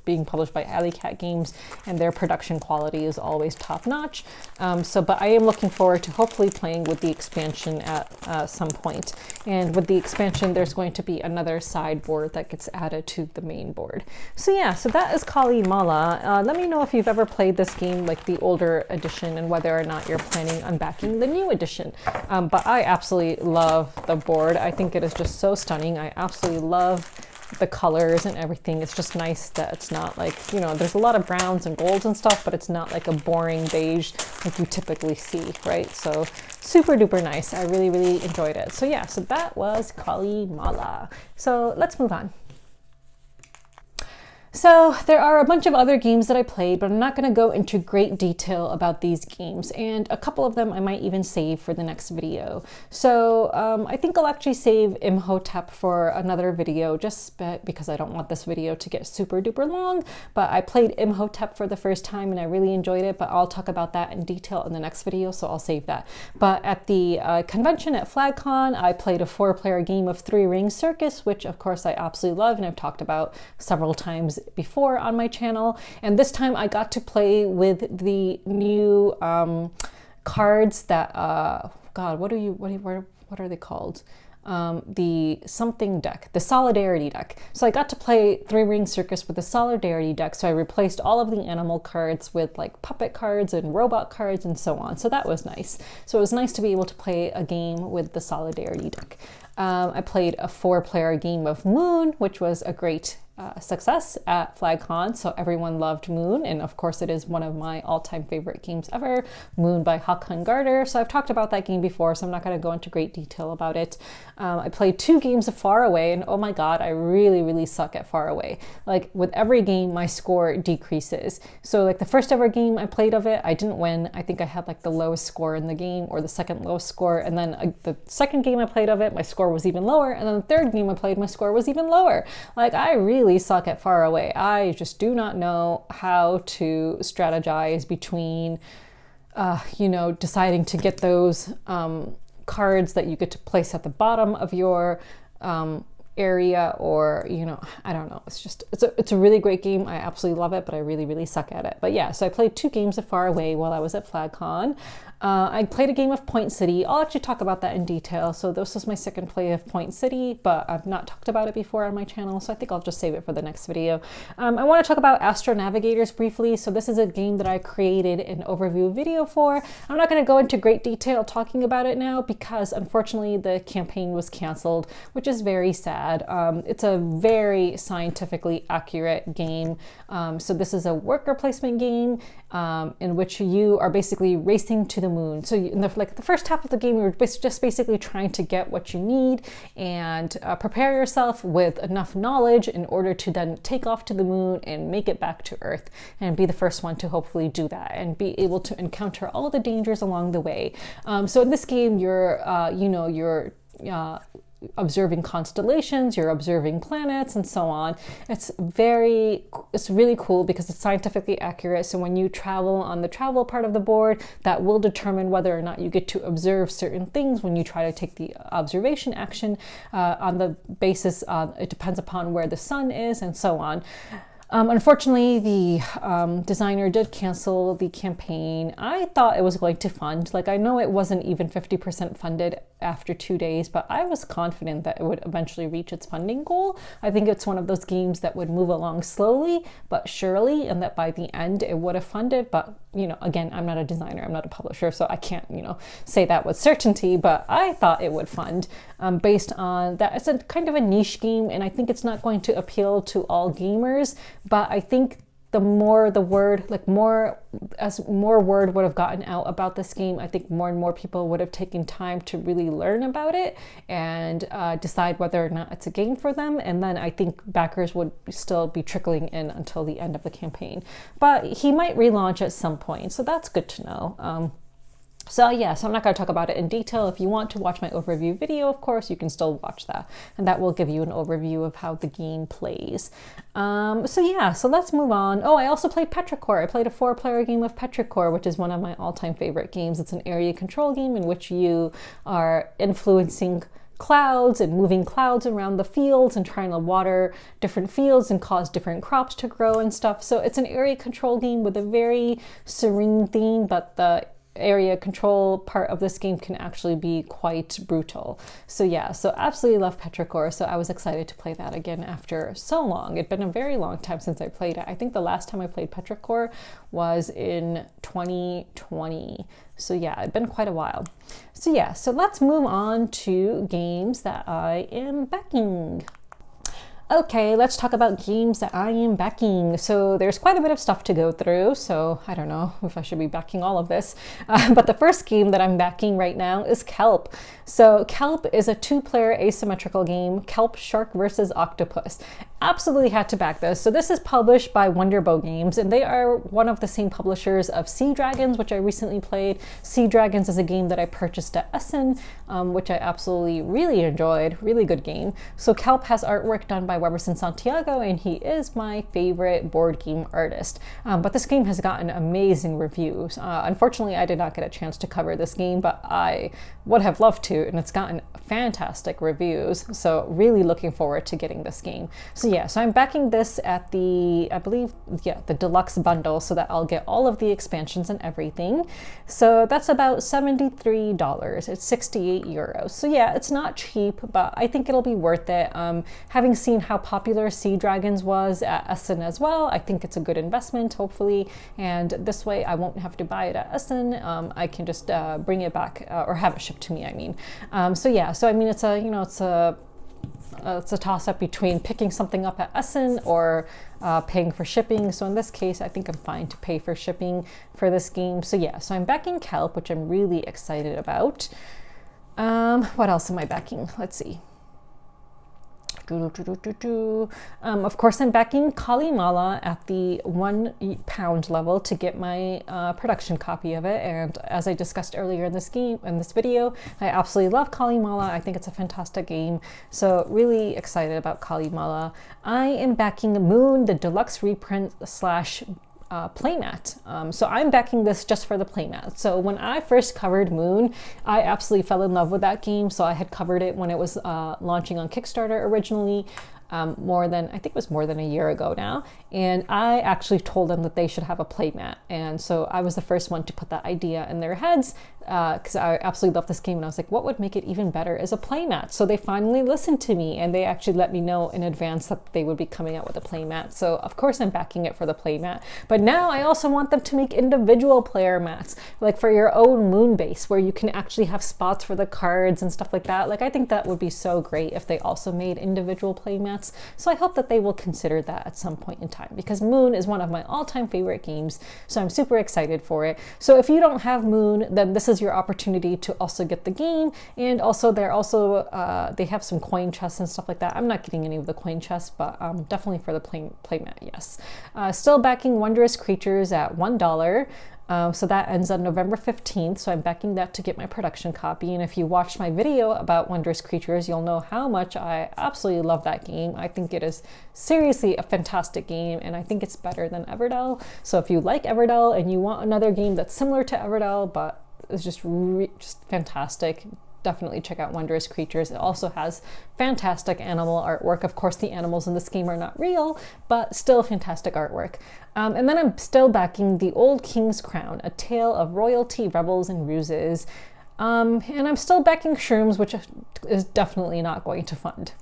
being published by Alley Cat Games, and their production quality is always top notch. But I am looking forward to hopefully playing with the expansion at some point. And with the expansion, there's going to be another sideboard that gets added to the main board. So yeah, so that is Calimala. Let me know if you've ever played this game, like the older edition, and whether or not you're planning on backing the new edition. But I absolutely love the board. I think it is just so stunning. I absolutely love the colors and everything. It's just nice that it's not like, you know, there's a lot of browns and golds and stuff, but it's not like a boring beige like you typically see, right? So super duper nice. I really, really enjoyed it. So yeah, so that was Calimala. So let's move on. So there are a bunch of other games that I played, but I'm not going to go into great detail about these games, and a couple of them I might even save for the next video. So I think I'll actually save Imhotep for another video, just because I don't want this video to get super duper long. But I played Imhotep for the first time and I really enjoyed it, but I'll talk about that in detail in the next video, so I'll save that. But at the convention at FlagCon, I played a 4-player game of Three Ring Circus, which of course I absolutely love and I've talked about several times before on my channel. And this time I got to play with the new cards that God, what are they called? The something deck, the Solidarity deck. So I got to play Three Ring Circus with the Solidarity deck. So I replaced all of the animal cards with like puppet cards and robot cards and so on. So that was nice. So it was nice to be able to play a game with the Solidarity deck. I played a 4-player game of Moon, which was a great success at FlagCon, so everyone loved Moon, and of course it is one of my all-time favorite games ever, Moon by Håkon Garder. So I've talked about that game before, so I'm not going to go into great detail about it. I played 2 games of Far Away, and oh my god, I really suck at Far Away. Like with every game my score decreases. So like the first ever game I played of it, I didn't win. I think I had like the lowest score in the game, or the second lowest score, and then the second game I played of it, my score was even lower, and then the third game I played, my score was even lower. Like I really suck at Far Away. I just do not know how to strategize between you know, deciding to get those cards that you get to place at the bottom of your area, or you know, I don't know, it's a really great game. I absolutely love it, but I really suck at it. But yeah, so I played 2 games of Far Away while I was at FlagCon. I played a game of Point City. I'll actually talk about that in detail. So this was my second play of Point City, but I've not talked about it before on my channel, so I think I'll just save it for the next video. I want to talk about Astro Navigators briefly. So this is a game that I created an overview video for. I'm not going to go into great detail talking about it now because unfortunately the campaign was canceled, which is very sad. It's a very scientifically accurate game. So this is a worker placement game in which you are basically racing to the moon. So in the first half of the game, you're just basically trying to get what you need and prepare yourself with enough knowledge in order to then take off to the moon and make it back to Earth and be the first one to hopefully do that and be able to encounter all the dangers along the way. So in this game, you're observing constellations, you're observing planets and so on. It's really cool because it's scientifically accurate. So when you travel on the travel part of the board, that will determine whether or not you get to observe certain things when you try to take the observation action on the basis, it depends upon where the sun is and so on. Unfortunately, the designer did cancel the campaign. I thought it was going to fund. Like, I know it wasn't even 50% funded after 2 days, but I was confident that it would eventually reach its funding goal. I think it's one of those games that would move along slowly but surely, and that by the end it would have funded. But, you know, again, I'm not a designer, I'm not a publisher, so I can't, you know, say that with certainty, but I thought it would fund based on that. It's a kind of a niche game, and I think it's not going to appeal to all gamers, but I think as more word would have gotten out about this game, I think more and more people would have taken time to really learn about it and decide whether or not it's a game for them. And then I think backers would still be trickling in until the end of the campaign. But he might relaunch at some point, so that's good to know. So yeah, so I'm not going to talk about it in detail. If you want to watch my overview video, of course, you can still watch that. And that will give you an overview of how the game plays. So yeah, so let's move on. Oh, I also played Petrichor. I played a 4-player game of Petrichor, which is one of my all-time favorite games. It's an area control game in which you are influencing clouds and moving clouds around the fields and trying to water different fields and cause different crops to grow and stuff. So it's an area control game with a very serene theme, but the area control part of this game can actually be quite brutal. So yeah, so absolutely love Petrichor. So I was excited to play that again after so long. It'd been a very long time since I played it. I think the last time I played Petrichor was in 2020. So yeah, it'd been quite a while. So yeah, so let's move on to games that I am backing. Okay, let's talk about games that I am backing. So there's quite a bit of stuff to go through, so I don't know if I should be backing all of this. But the first game that I'm backing right now is Kelp. So Kelp is a 2-player asymmetrical game, Kelp Shark versus Octopus. Absolutely had to back this. So this is published by Wonderbow Games, and they are one of the same publishers of Sea Dragons, which I recently played. Sea Dragons is a game that I purchased at Essen, which I absolutely really enjoyed. Really good game. So Kelp has artwork done by Weberson Santiago, and he is my favorite board game artist. But this game has gotten amazing reviews. Unfortunately, I did not get a chance to cover this game, but I would have loved to, and it's gotten fantastic reviews. So really looking forward to getting this game. So yeah, so I'm backing this at the, I believe, yeah, the deluxe bundle, so that I'll get all of the expansions and everything. So that's about $73. It's 68 euros. So yeah, it's not cheap, but I think it'll be worth it. Having seen how popular Sea Dragons was at Essen as well, I think it's a good investment, hopefully. And this way I won't have to buy it at Essen. I can just bring it back or have it shipped to me, I mean. So yeah, so I mean, it's a, you know, it's a toss-up between picking something up at Essen or paying for shipping. So in this case, I think I'm fine to pay for shipping for this game. So yeah, so I'm backing Kelp, which I'm really excited about. What else am I backing? Let's see. Of course, I'm backing Calimala at the £1 level to get my production copy of it. And as I discussed earlier in this video, I absolutely love Calimala. I think it's a fantastic game. So really excited about Calimala. I am backing Moon, the deluxe reprint slash playmat. So I'm backing this just for the playmat. So when I first covered Moon, I absolutely fell in love with that game. So I had covered it when it was launching on Kickstarter originally. I think it was more than a year ago now. And I actually told them that they should have a playmat. And so I was the first one to put that idea in their heads because I absolutely love this game. And I was like, what would make it even better is a playmat? So they finally listened to me and they actually let me know in advance that they would be coming out with a playmat. So of course I'm backing it for the playmat. But now I also want them to make individual player mats, like for your own Moon base, where you can actually have spots for the cards and stuff like that. Like I think that would be so great if they also made individual playmats. So I hope that they will consider that at some point in time, because Moon is one of my all-time favorite games. So I'm super excited for it. So if you don't have Moon, then this is your opportunity to also get the game. And also they have some coin chests and stuff like that. I'm not getting any of the coin chests, but definitely for the playmat, yes. Still backing Wondrous Creatures at $1. So that ends on November 15th, so I'm backing that to get my production copy. And if you watched my video about Wondrous Creatures, you'll know how much I absolutely love that game. I think it is seriously a fantastic game, and I think it's better than Everdell. So if you like Everdell and you want another game that's similar to Everdell, but it's just fantastic, definitely check out Wondrous Creatures. It also has fantastic animal artwork. Of course, the animals in this game are not real, but still fantastic artwork. And then I'm still backing The Old King's Crown, A Tale of Royalty, Rebels, and Ruses. And I'm still backing Shrooms, which is definitely not going to fund.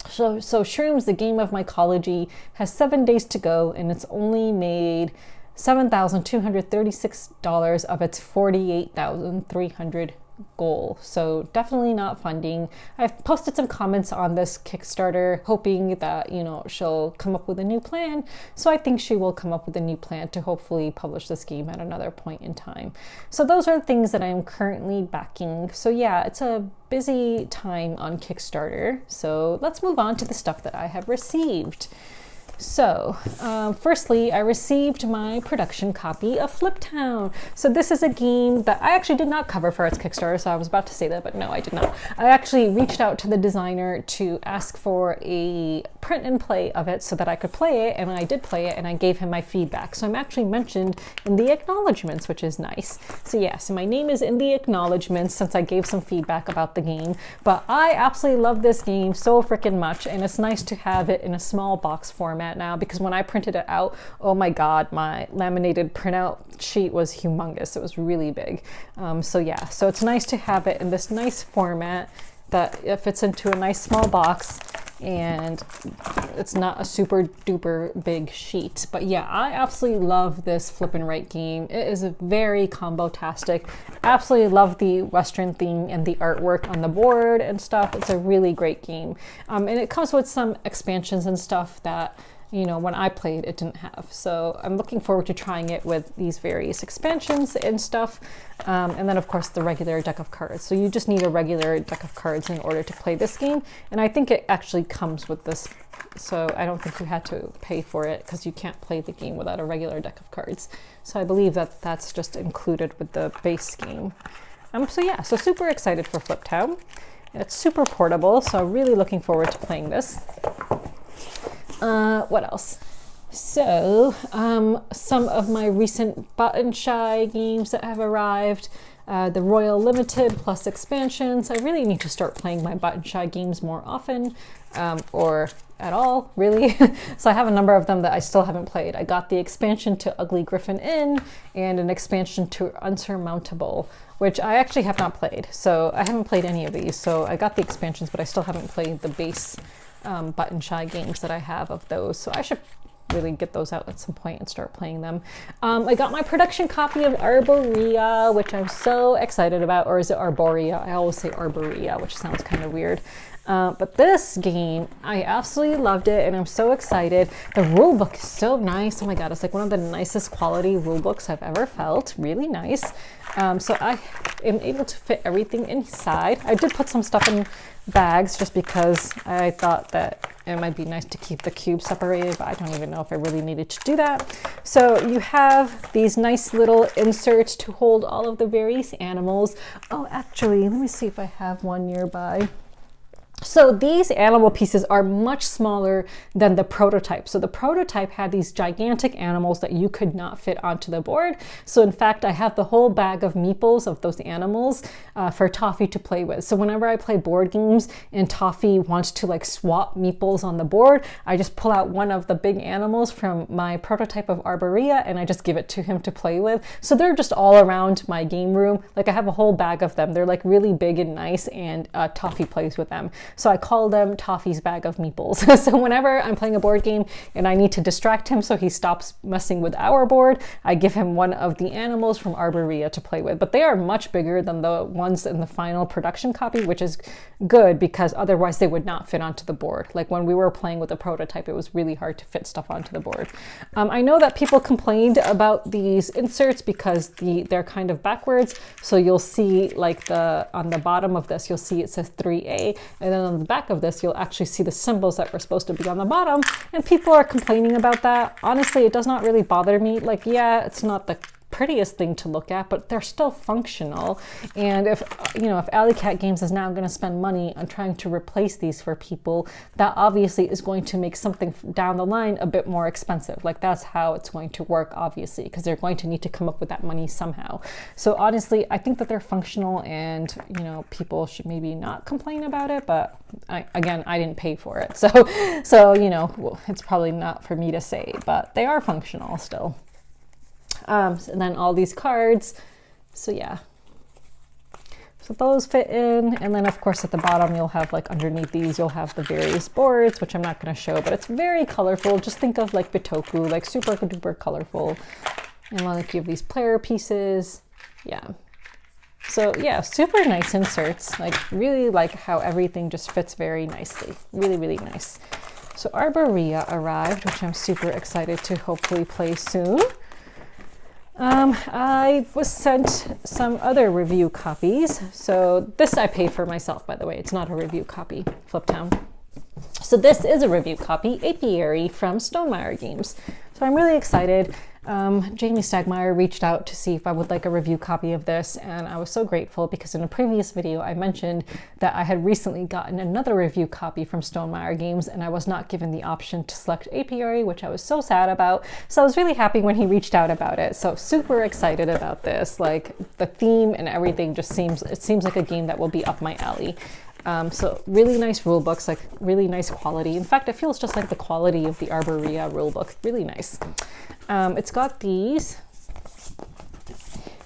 So Shrooms, the game of mycology, has 7 days to go, and it's only made $7,236 of its $48,300 goal. So definitely not funding. I've posted some comments on this Kickstarter hoping that, you know, she'll come up with a new plan. So I think she will come up with a new plan to hopefully publish this game at another point in time. So those are the things that I am currently backing. So yeah, it's a busy time on Kickstarter. So let's move on to the stuff that I have received. So, firstly, I received my production copy of FlipTown. So this is a game that I actually did not cover for its Kickstarter, so I was about to say that, but no, I did not. I actually reached out to the designer to ask for a print and play of it so that I could play it, and I did play it, and I gave him my feedback. So I'm actually mentioned in the acknowledgements, which is nice. So yeah, so my name is in the acknowledgements since I gave some feedback about the game, but I absolutely love this game so freaking much, and it's nice to have it in a small box format now, because when I printed it out, oh my god, my laminated printout sheet was humongous. It was really big. So yeah, so it's nice to have it in this nice format that it fits into a nice small box. and it's not a super duper big sheet. But yeah, I absolutely love this flip and write game. It is a very combo-tastic. Absolutely love the Western theme and the artwork on the board and stuff. It's a really great game. And it comes with some expansions and stuff that, you know, when I played, it didn't have. So I'm looking forward to trying it with these various expansions and stuff. And then of course the regular deck of cards. So you just need a regular deck of cards in order to play this game. And I think it actually comes with this. So I don't think you had to pay for it because you can't play the game without a regular deck of cards. So I believe that that's just included with the base game. So yeah, so super excited for FlipTown. It's super portable, so I'm really looking forward to playing this. What else? So, some of my recent Button Shy games that have arrived, the Royal Limited plus expansions. I really need to start playing my Button Shy games more often, or at all, really. So I have a number of them that I still haven't played. I got the expansion to Ugly Griffin Inn and an expansion to Unsurmountable, which I actually have not played. So I haven't played any of these. So I got the expansions, but I still haven't played the base Button Shy games that I have of those. So I should really get those out at some point and start playing them. I got my production copy of Arborea, which I'm so excited about. Or is it Arborea? I always say Arborea, which sounds kind of weird. But this game, I absolutely loved it and I'm so excited. The rule book is so nice. Oh my God, it's like one of the nicest quality rule books I've ever felt. Really nice. So I am able to fit everything inside. I did put some stuff in bags just because I thought that it might be nice to keep the cubes separated, but I don't even know if I really needed to do that. So you have these nice little inserts to hold all of the various animals. Oh, actually, let me see if I have one nearby. So these animal pieces are much smaller than the prototype. So the prototype had these gigantic animals that you could not fit onto the board. So in fact, I have the whole bag of meeples of those animals for Toffee to play with. So whenever I play board games and Toffee wants to like swap meeples on the board, I just pull out one of the big animals from my prototype of Arborea and I just give it to him to play with. So they're just all around my game room. Like I have a whole bag of them. They're like really big and nice, and Toffee plays with them. So I call them Toffee's bag of meeples. So whenever I'm playing a board game and I need to distract him so he stops messing with our board, I give him one of the animals from Arborea to play with. But they are much bigger than the ones in the final production copy, which is good because otherwise they would not fit onto the board. Like when we were playing with the prototype, it was really hard to fit stuff onto the board. I know that people complained about these inserts because they're kind of backwards. So you'll see like on the bottom of this, you'll see it says 3A, and then on the back of this, you'll actually see the symbols that were supposed to be on the bottom, and people are complaining about that. Honestly, it does not really bother me. Like, yeah, it's not the prettiest thing to look at, but they're still functional. And if, you know, if Alley Cat Games is now going to spend money on trying to replace these for people, that obviously is going to make something down the line a bit more expensive. Like that's how it's going to work, obviously, because they're going to need to come up with that money somehow. So honestly, I think that they're functional, and you know, people should maybe not complain about it. But again, I didn't pay for it, so you know, well, it's probably not for me to say, but they are functional still. And then all these cards. So yeah, so those fit in. And then of course at the bottom, you'll have like underneath these, you'll have the various boards, which I'm not going to show, but it's very colorful. Just think of like Bitoku, like super duper colorful. And like you have these player pieces. Yeah. So yeah, super nice inserts. Like really like how everything just fits very nicely. Really, really nice. So Arborea arrived, which I'm super excited to hopefully play soon. I was sent some other review copies. So this I paid for myself, by the way. It's not a review copy, FlipTown. So this is a review copy, Apiary from Stonemaier Games. So I'm really excited. Jamie Stagmeyer reached out to see if I would like a review copy of this, and I was so grateful because in a previous video I mentioned that I had recently gotten another review copy from Stonemaier Games and I was not given the option to select Apiary, which I was so sad about. So I was really happy when he reached out about it. So super excited about this. Like the theme and everything just seems like a game that will be up my alley. So really nice rule books, like really nice quality. In fact, it feels just like the quality of the Arborea rule book. Really nice. It's got these.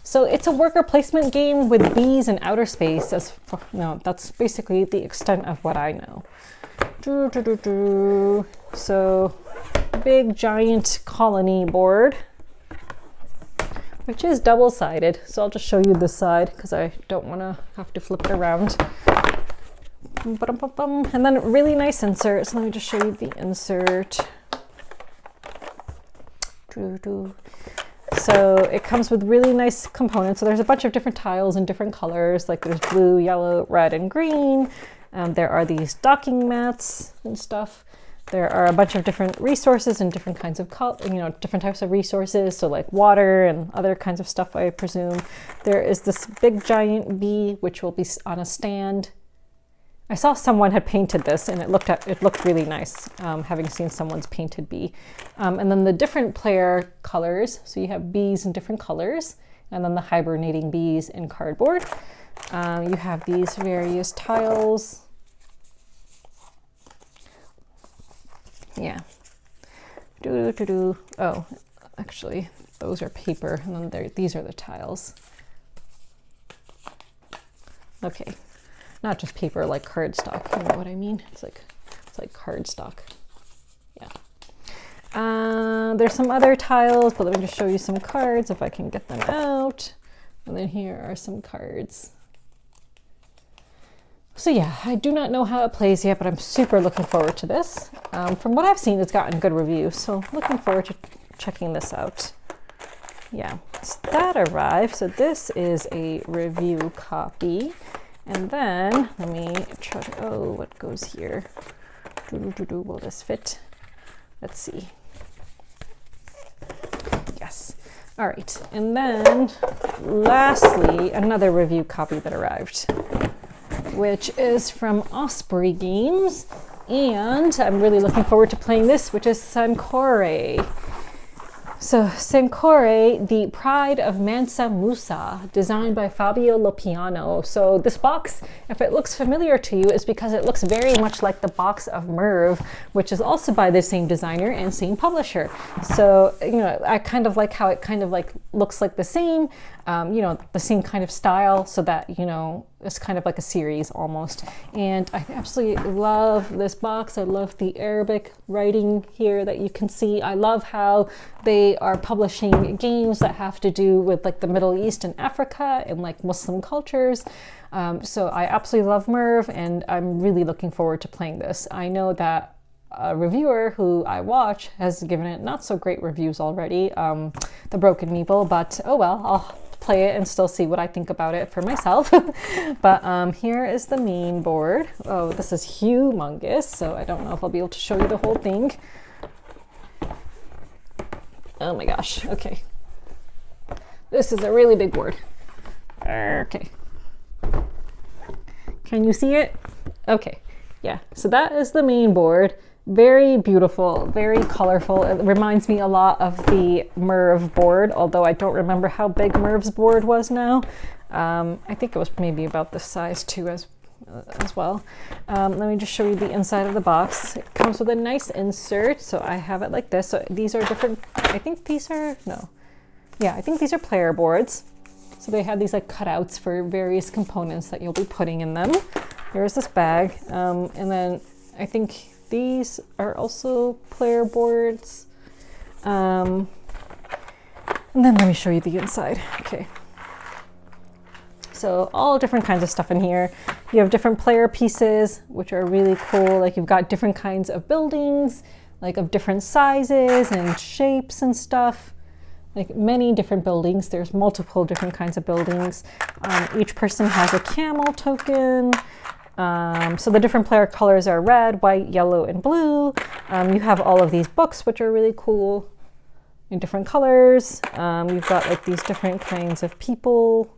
So it's a worker placement game with bees in outer space. That's basically the extent of what I know. So big giant colony board, which is double-sided. So I'll just show you this side because I don't want to have to flip it around. And then really nice insert. So let me just show you the insert. So it comes with really nice components. So there's a bunch of different tiles in different colors, like there's blue, yellow, red, and green. There are these docking mats and stuff. There are a bunch of different resources and different kinds of, different types of resources. So like water and other kinds of stuff, I presume. There is this big giant bee, which will be on a stand. I saw someone had painted this and it looked really nice, having seen someone's painted bee. And then the different player colors. So you have bees in different colors, and then the hibernating bees in cardboard. You have these various tiles. Yeah. Oh, actually, those are paper, and then these are the tiles. Okay, not just paper like cardstock. You know what I mean? It's like cardstock. Yeah. There's some other tiles, but let me just show you some cards if I can get them out. And then here are some cards. So yeah, I do not know how it plays yet, but I'm super looking forward to this. From what I've seen, it's gotten good reviews, so looking forward to checking this out. Yeah, so that arrived. So this is a review copy. And then, let me try to, oh, what goes here? Will this fit? Let's see. Yes. All right, and then lastly, another review copy that arrived, which is from Osprey Games, and I'm really looking forward to playing this, which is Sankore. So Sankore, the Pride of Mansa Musa, designed by Fabio Lopiano. So this box, if it looks familiar to you, is because it looks very much like the box of Merv, which is also by the same designer and same publisher. So, I kind of like how it kind of like looks like the same, the same kind of style, so that, it's kind of like a series almost. And I absolutely love this box. I love the Arabic writing here that you can see. I love how they are publishing games that have to do with like the Middle East and Africa and like Muslim cultures. So I absolutely love Merv, and I'm really looking forward to playing this. I know that a reviewer who I watch has given it not so great reviews already, The Broken Meeple, but oh well, I'll play it and still see what I think about it for myself. But here is the main board. Oh, this is humongous, so I don't know if I'll be able to show you the whole thing. Oh my gosh, okay. This is a really big board. Okay. Can you see it? Okay, yeah, so that is the main board. Very beautiful, very colorful. It reminds me a lot of the Merv board, although I don't remember how big Merv's board was now. I think it was maybe about this size too as well. Let me just show you the inside of the box. It comes with a nice insert, so I have it like this. So these are different, I think these are, no. Yeah, I think these are player boards. So they have these like cutouts for various components that you'll be putting in them. Here's this bag, and then I think these are also player boards. And then let me show you the inside. Okay. So all different kinds of stuff in here. You have different player pieces, which are really cool. Like you've got different kinds of buildings, like of different sizes and shapes and stuff. Like many different buildings. There's multiple different kinds of buildings. Each person has a camel token. So the different player colors are red, white, yellow, and blue. You have all of these books, which are really cool in different colors. You've got like these different kinds of people,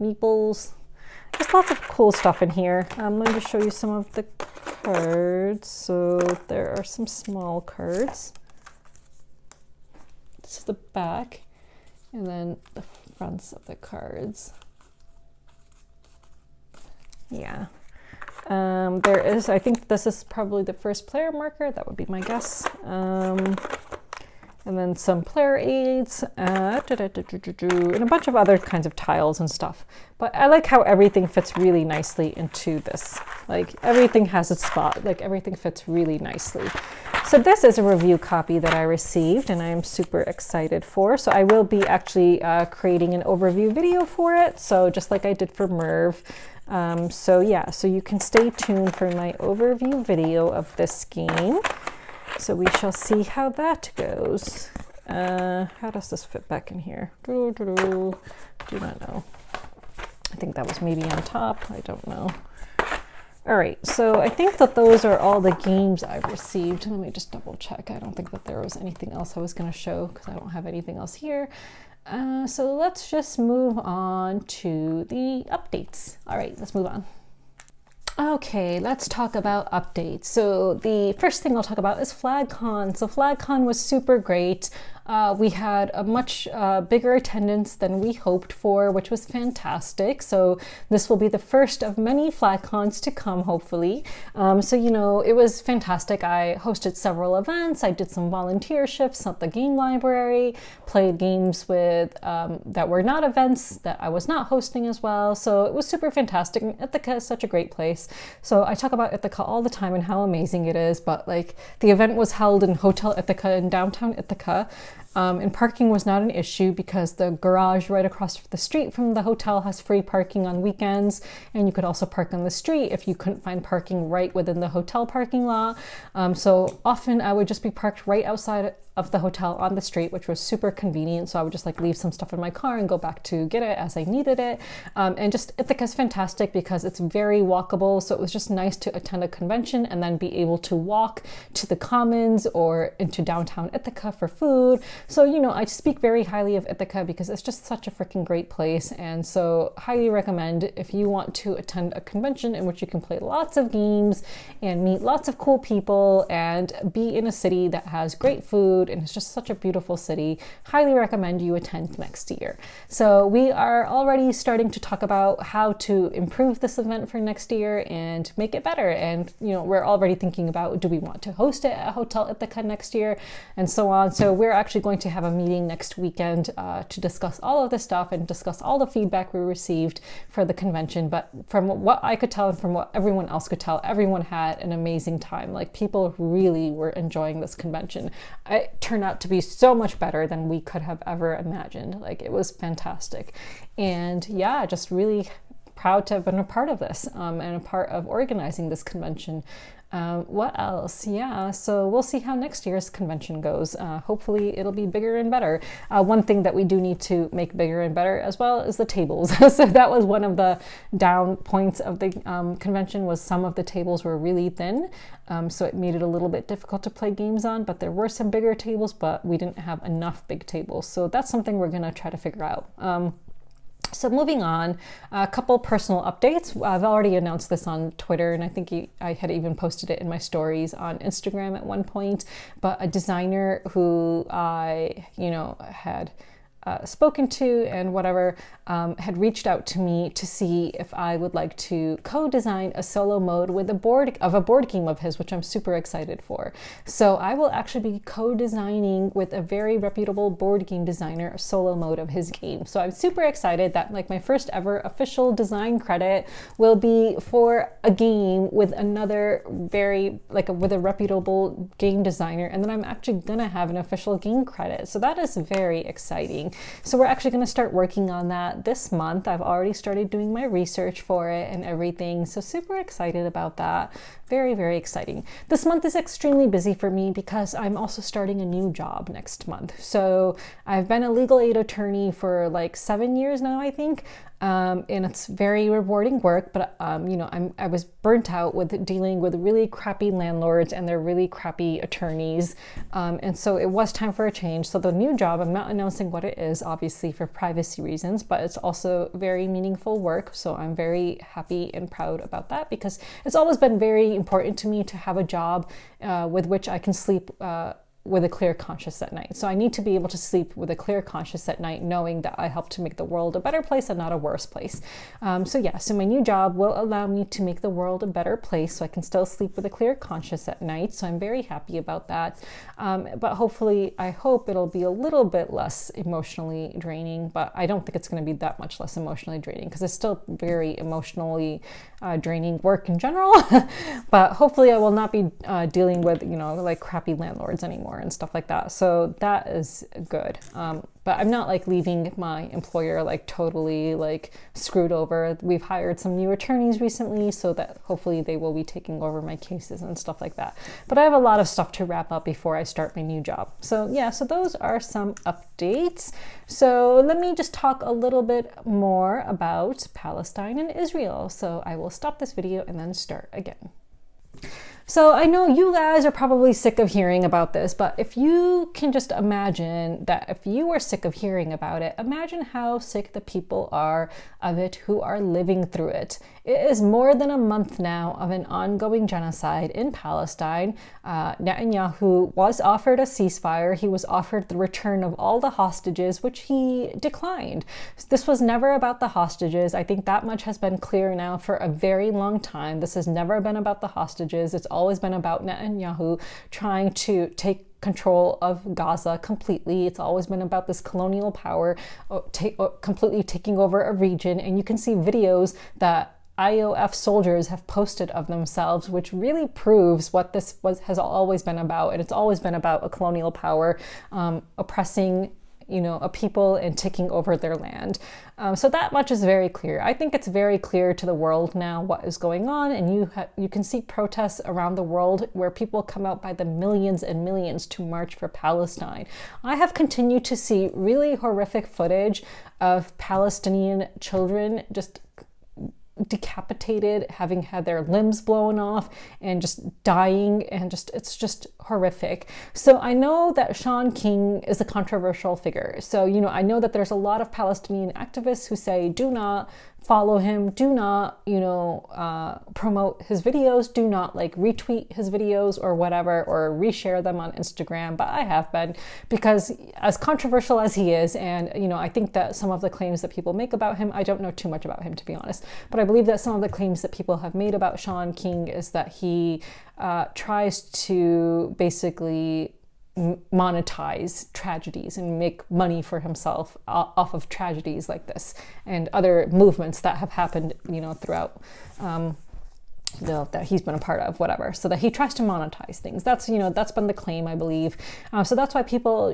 meeples. Just lots of cool stuff in here. Let me just show you some of the cards. So there are some small cards. This is the back, and then the fronts of the cards. Yeah. There is, I think this is probably the first player marker. That would be my guess. and then some player aids, and a bunch of other kinds of tiles and stuff. But I like how everything fits really nicely into this. Like everything has its spot, like everything fits really nicely. So this is a review copy that I received and I am super excited for. So I will be actually creating an overview video for it. So just like I did for Merv. So yeah, so you can stay tuned for my overview video of this game. So we shall see how that goes. How does this fit back in here? Do not know. I think that was maybe on top. I don't know. All right, so I think that those are all the games I've received. Let me just double check. I don't think that there was anything else I was going to show because I don't have anything else here. So let's just move on to the updates. All right, let's move on. Okay, let's talk about updates. So the first thing I'll talk about is FlagCon. So FlagCon was super great. We had a much bigger attendance than we hoped for, which was fantastic. So this will be the first of many FlagCons to come, hopefully. So, you know, it was fantastic. I hosted several events. I did some volunteer shifts at the game library, played games with that were not events that I was not hosting as well. So it was super fantastic. And Ithaca is such a great place. So I talk about Ithaca all the time and how amazing it is, but like the event was held in Hotel Ithaca in downtown Ithaca. And parking was not an issue because the garage right across the street from the hotel has free parking on weekends, and you could also park on the street if you couldn't find parking right within the hotel parking lot. So often I would just be parked right outside of the hotel on the street, which was super convenient. So I would just like leave some stuff in my car and go back to get it as I needed it. And just Ithaca is fantastic because it's very walkable. So it was just nice to attend a convention and then be able to walk to the commons or into downtown Ithaca for food. So, you know, I speak very highly of Ithaca because it's just such a freaking great place. And so highly recommend if you want to attend a convention in which you can play lots of games and meet lots of cool people and be in a city that has great food and it's just such a beautiful city. Highly recommend you attend next year. So we are already starting to talk about how to improve this event for next year and make it better. And, you know, we're already thinking about, do we want to host it at Hotel Ithaca next year and so on. So we're actually going to have a meeting next weekend to discuss all of this stuff and discuss all the feedback we received for the convention. But from what I could tell and from what everyone else could tell, everyone had an amazing time. Like people really were enjoying this convention. It turned out to be so much better than we could have ever imagined. Like it was fantastic. And yeah, just really proud to have been a part of this and a part of organizing this convention. What else? Yeah, so we'll see how next year's convention goes. Hopefully it'll be bigger and better. One thing that we do need to make bigger and better as well is the tables. So that was one of the down points of the convention was some of the tables were really thin. So it made it a little bit difficult to play games on, but there were some bigger tables, but we didn't have enough big tables. So that's something we're gonna try to figure out. So moving on, a couple personal updates. I've already announced this on Twitter, and I think I had even posted it in my stories on Instagram at one point, but a designer who I, had spoken to and whatever, had reached out to me to see if I would like to co-design a solo mode with a board game of his, which I'm super excited for. So I will actually be co-designing with a very reputable board game designer a solo mode of his game. So I'm super excited that like my first ever official design credit will be for a game with another with a reputable game designer, and then I'm actually gonna have an official game credit. So that is very exciting. So we're actually going to start working on that this month. I've already started doing my research for it and everything. So super excited about that. Very, very exciting. This month is extremely busy for me because I'm also starting a new job next month. So I've been a legal aid attorney for like 7 years now, I think. And it's very rewarding work, but I was burnt out with dealing with really crappy landlords and their really crappy attorneys. And so it was time for a change. So the new job, I'm not announcing what it is, obviously for privacy reasons, but it's also very meaningful work. So I'm very happy and proud about that because it's always been very important to me to have a job with which I can sleep with a clear conscience at night. So I need to be able to sleep with a clear conscience at night, knowing that I help to make the world a better place and not a worse place. So my new job will allow me to make the world a better place, so I can still sleep with a clear conscience at night. So I'm very happy about that. But hopefully, I hope it'll be a little bit less emotionally draining, but I don't think it's going to be that much less emotionally draining, because it's still very emotionally draining work in general. But hopefully I will not be dealing with, like crappy landlords anymore and stuff like that. So that is good. But I'm not like leaving my employer like totally like screwed over. We've hired some new attorneys recently, so that hopefully they will be taking over my cases and stuff like that. But I have a lot of stuff to wrap up before I start my new job. So yeah, so those are some updates. So let me just talk a little bit more about Palestine and Israel. So I will stop this video and then start again. So I know you guys are probably sick of hearing about this, but if you can just imagine that if you were sick of hearing about it, imagine how sick the people are of it who are living through it. It is more than a month now of an ongoing genocide in Palestine. Netanyahu was offered a ceasefire. He was offered the return of all the hostages, which he declined. This was never about the hostages. I think that much has been clear now for a very long time. This has never been about the hostages. It's always been about Netanyahu trying to take control of Gaza completely. It's always been about this colonial power completely taking over a region. And you can see videos that IOF soldiers have posted of themselves, which really proves what this has always been about. And it's always been about a colonial power oppressing a people and taking over their land. So that much is very clear. I think it's very clear to the world now what is going on, and you can see protests around the world where people come out by the millions and millions to march for Palestine. I have continued to see really horrific footage of Palestinian children just decapitated, having had their limbs blown off and just dying, and it's just horrific. So I know that Shaun King is a controversial figure. So, I know that there's a lot of Palestinian activists who say, do not follow him, do not, promote his videos, do not like retweet his videos or whatever, or reshare them on Instagram. But I have been, because as controversial as he is, and, I think that some of the claims that people make about him, I don't know too much about him, to be honest, but I believe that some of the claims that people have made about Shaun King is that he tries to basically monetize tragedies and make money for himself off of tragedies like this and other movements that have happened, throughout that he's been a part of, whatever. So that he tries to monetize things. That's been the claim, I believe. So that's why people,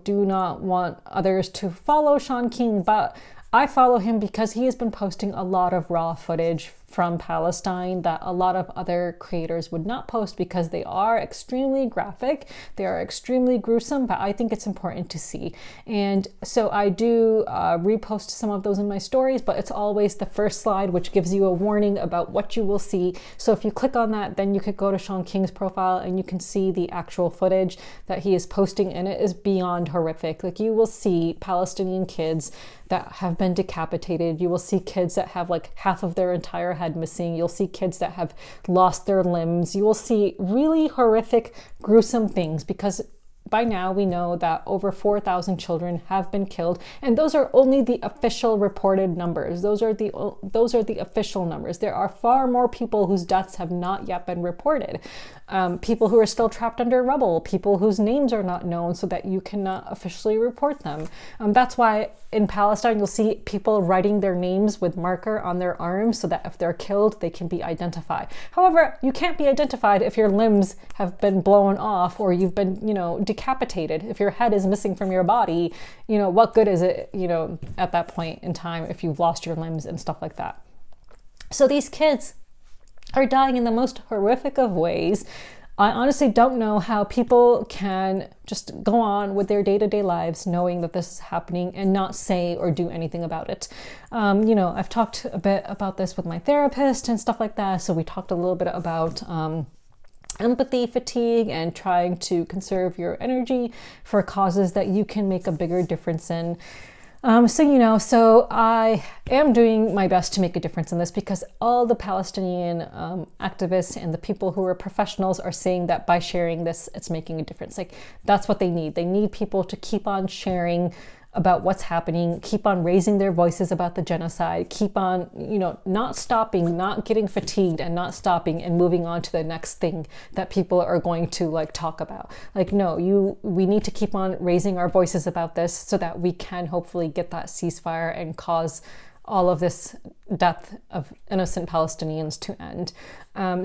do not want others to follow Shaun King, but I follow him because he has been posting a lot of raw footage from Palestine that a lot of other creators would not post, because they are extremely graphic, they are extremely gruesome, but I think it's important to see. And so I do repost some of those in my stories, but it's always the first slide, which gives you a warning about what you will see. So if you click on that, then you could go to Shaun King's profile and you can see the actual footage that he is posting, and it is beyond horrific. Like, you will see Palestinian kids that have been decapitated. You will see kids that have like half of their entire head missing. You'll see kids that have lost their limbs. You will see really horrific, gruesome things, because by now we know that over 4,000 children have been killed, and those are only the official reported numbers. Those are the official numbers. There are far more people whose deaths have not yet been reported. People who are still trapped under rubble, people whose names are not known, so that you cannot officially report them. That's why in Palestine you'll see people writing their names with marker on their arms, so that if they're killed, they can be identified. However, you can't be identified if your limbs have been blown off or you've been, decapitated. If your head is missing from your body, what good is it, at that point in time, if you've lost your limbs and stuff like that. So these kids are dying in the most horrific of ways. I honestly don't know how people can just go on with their day-to-day lives knowing that this is happening and not say or do anything about it. I've talked a bit about this with my therapist and stuff like that. So we talked a little bit about empathy fatigue and trying to conserve your energy for causes that you can make a bigger difference in. So I am doing my best to make a difference in this, because all the Palestinian activists and the people who are professionals are saying that by sharing this, it's making a difference. Like, that's what they need. They need people to keep on sharing about what's happening, keep on raising their voices about the genocide, keep on, not stopping, not getting fatigued, and not stopping and moving on to the next thing that people are going to talk about. We need to keep on raising our voices about this so that we can hopefully get that ceasefire and cause all of this death of innocent Palestinians to end.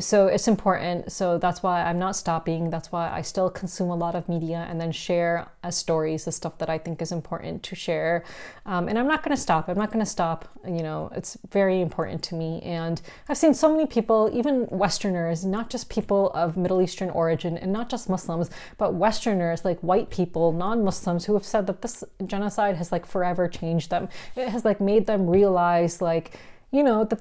So it's important. So that's why I'm not stopping. That's why I still consume a lot of media and then share as stories the stuff that I think is important to share. And I'm not going to stop. I'm not going to stop. It's very important to me. And I've seen so many people, even Westerners, not just people of Middle Eastern origin and not just Muslims, but Westerners, like white people, non-Muslims, who have said that this genocide has forever changed them. It has made them realize that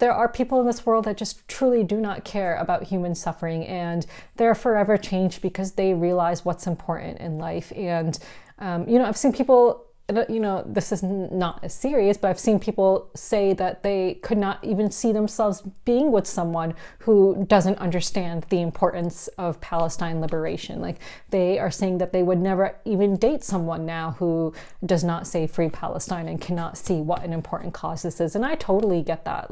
there are people in this world that just truly do not care about human suffering, and they're forever changed because they realize what's important in life. And, I've seen people, this is not as serious, but I've seen people say that they could not even see themselves being with someone who doesn't understand the importance of Palestine liberation. They are saying that they would never even date someone now who does not say free Palestine and cannot see what an important cause this is. And I totally get that.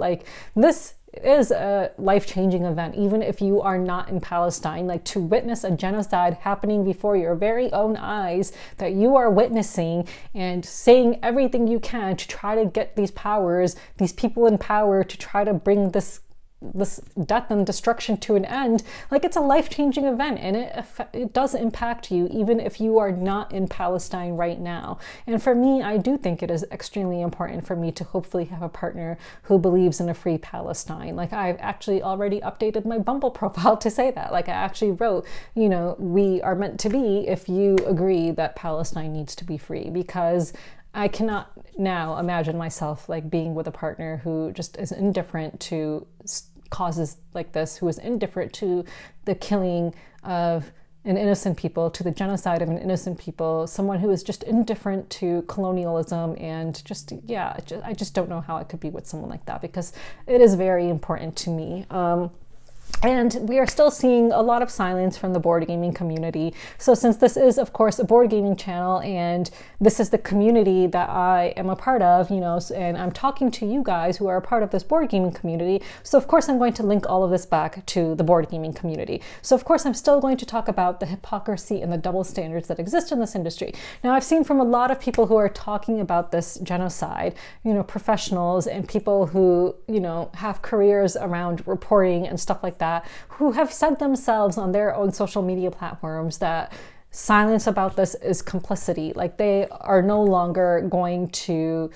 This is a life-changing event, even if you are not in Palestine. To witness a genocide happening before your very own eyes that you are witnessing, and saying everything you can to try to get these people in power, to try to bring this death and destruction to an end. It's a life-changing event, and it does impact you even if you are not in Palestine right now. And for me, I do think it is extremely important for me to hopefully have a partner who believes in a free Palestine. I've actually already updated my Bumble profile to say that. I actually wrote, we are meant to be if you agree that Palestine needs to be free, because I cannot now imagine myself being with a partner who just is indifferent to causes like this, who is indifferent to the killing of an innocent people, to the genocide of an innocent people, someone who is just indifferent to colonialism, and I just don't know how I could be with someone like that, because it is very important to me. And we are still seeing a lot of silence from the board gaming community. So since this is, of course, a board gaming channel, and this is the community that I am a part of, and I'm talking to you guys who are a part of this board gaming community. So of course, I'm going to link all of this back to the board gaming community. So of course, I'm still going to talk about the hypocrisy and the double standards that exist in this industry. Now, I've seen from a lot of people who are talking about this genocide, professionals and people who, have careers around reporting and stuff like that, who have said themselves on their own social media platforms that silence about this is complicity. They are no longer going to,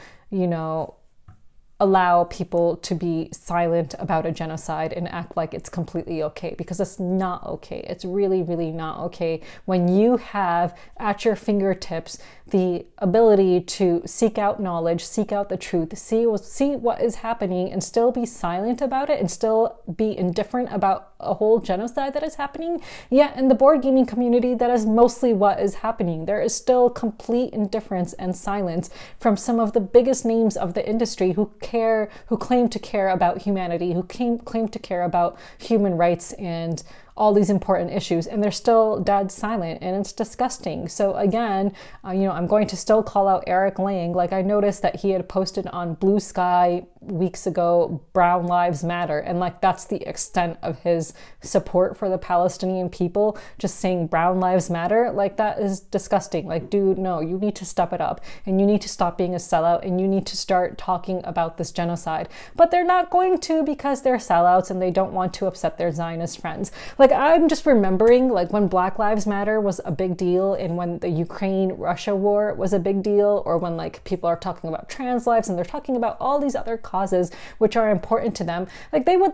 allow people to be silent about a genocide and act like it's completely okay, because it's not okay. It's really, really not okay when you have at your fingertips the ability to seek out knowledge, seek out the truth, see what is happening, and still be silent about it, and still be indifferent about a whole genocide that is happening. Yeah, in the board gaming community, that is mostly what is happening. There is still complete indifference and silence from some of the biggest names of the industry who claim to care about humanity, who claim to care about human rights and all these important issues, and they're still dead silent, and it's disgusting. So again, I'm going to still call out Eric Lang. I noticed that he had posted on Blue Sky weeks ago, Brown Lives Matter, and that's the extent of his support for the Palestinian people, just saying Brown Lives Matter. That is disgusting. Dude, no, you need to step it up, and you need to stop being a sellout, and you need to start talking about this genocide. But they're not going to, because they're sellouts and they don't want to upset their Zionist friends. I'm just remembering when Black Lives Matter was a big deal, and when the Ukraine-Russia war was a big deal, or when people are talking about trans lives and they're talking about all these other causes which are important to them. They would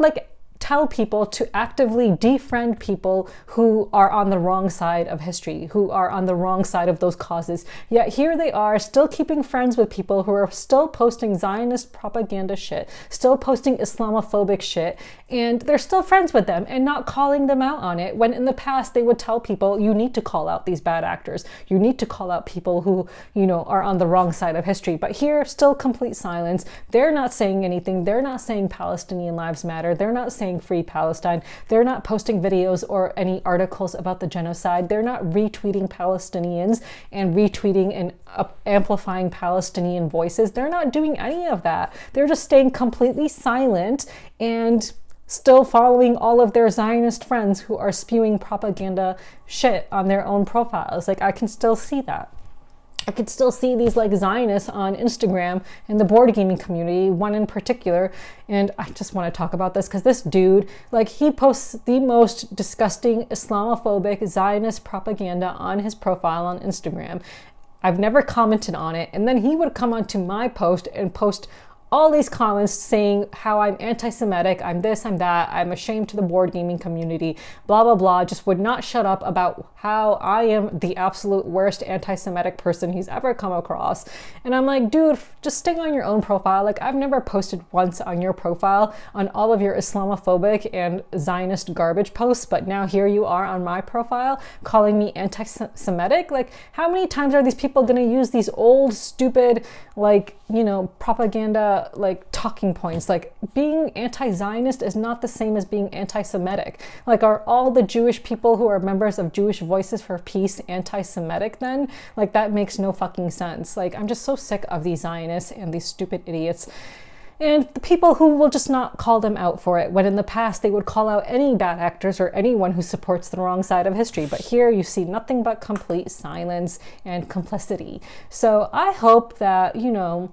tell people to actively defriend people who are on the wrong side of history, who are on the wrong side of those causes. Yet here they are still keeping friends with people who are still posting Zionist propaganda shit, still posting Islamophobic shit, and they're still friends with them and not calling them out on it, when in the past they would tell people, you need to call out these bad actors, you need to call out people who, you know, are on the wrong side of history. But here, still complete silence. They're not saying anything. They're not saying Palestinian lives matter. They're not saying free Palestine. They're not posting videos or any articles about the genocide. They're not retweeting Palestinians and retweeting and amplifying Palestinian voices. They're not doing any of that. They're just staying completely silent and still following all of their Zionist friends who are spewing propaganda shit on their own profiles. Like, I can still see that. I could still see these like Zionists on Instagram in the board gaming community, one in particular. And I just want to talk about this because this dude, like, he posts the most disgusting Islamophobic Zionist propaganda on his profile on Instagram. I've never commented on it. And then he would come onto my post and post all these comments saying how I'm anti-Semitic, I'm this, I'm that, I'm ashamed to the board gaming community, blah, blah, blah, just would not shut up about how I am the absolute worst anti-Semitic person he's ever come across. And I'm like, dude, just stay on your own profile. Like, I've never posted once on your profile on all of your Islamophobic and Zionist garbage posts, but now here you are on my profile calling me anti-Semitic. Like, how many times are these people gonna use these old, stupid, like, you know, propaganda like talking points? Like, being anti-Zionist is not the same as being anti-Semitic. Like, are all the Jewish people who are members of Jewish Voices for Peace anti-Semitic then? Like, that makes no fucking sense. Like, I'm just so sick of these Zionists and these stupid idiots and the people who will just not call them out for it, when in the past they would call out any bad actors or anyone who supports the wrong side of history. But here you see nothing but complete silence and complicity. So I hope that, you know,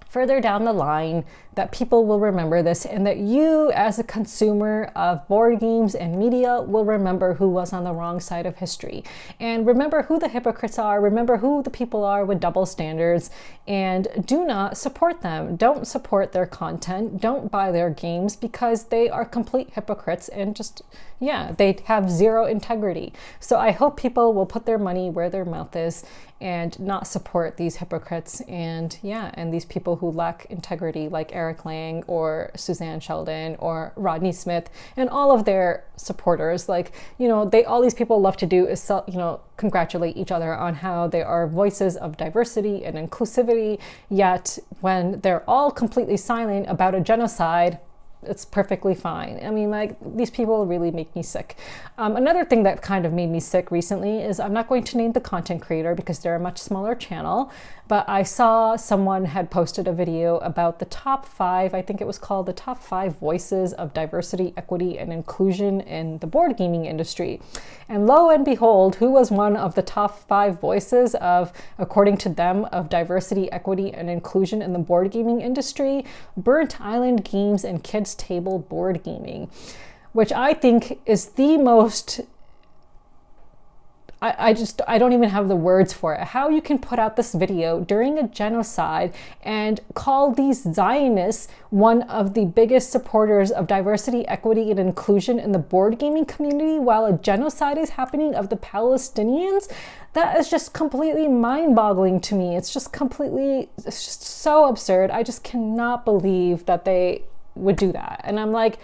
further down the line, that people will remember this, and that you as a consumer of board games and media will remember who was on the wrong side of history, and remember who the hypocrites are, remember who the people are with double standards, and do not support them. Don't support their content, don't buy their games, because they are complete hypocrites and just, yeah, they have zero integrity. So I hope people will put their money where their mouth is and not support these hypocrites and, yeah, and these people who lack integrity, like Eric Lang or Suzanne Sheldon or Rodney Smith and all of their supporters. Like, you know, all these people love to do is, you know, congratulate each other on how they are voices of diversity and inclusivity, yet when they're all completely silent about a genocide, it's perfectly fine. I mean, like, these people really make me sick. Another thing that kind of made me sick recently is, I'm not going to name the content creator because they're a much smaller channel, but I saw someone had posted a video about the top 5, I think it was called the top 5 voices of diversity, equity, and inclusion in the board gaming industry. And lo and behold, who was one of the top 5 voices of, according to them, of diversity, equity, and inclusion in the board gaming industry? Burnt Island Games and Kids Table Board Gaming, which I think is the most, I don't even have the words for it. How you can put out this video during a genocide and call these Zionists one of the biggest supporters of diversity, equity, and inclusion in the board gaming community while a genocide is happening of the Palestinians? That is just completely mind-boggling to me. It's just so absurd. I just cannot believe that they would do that. And I'm like,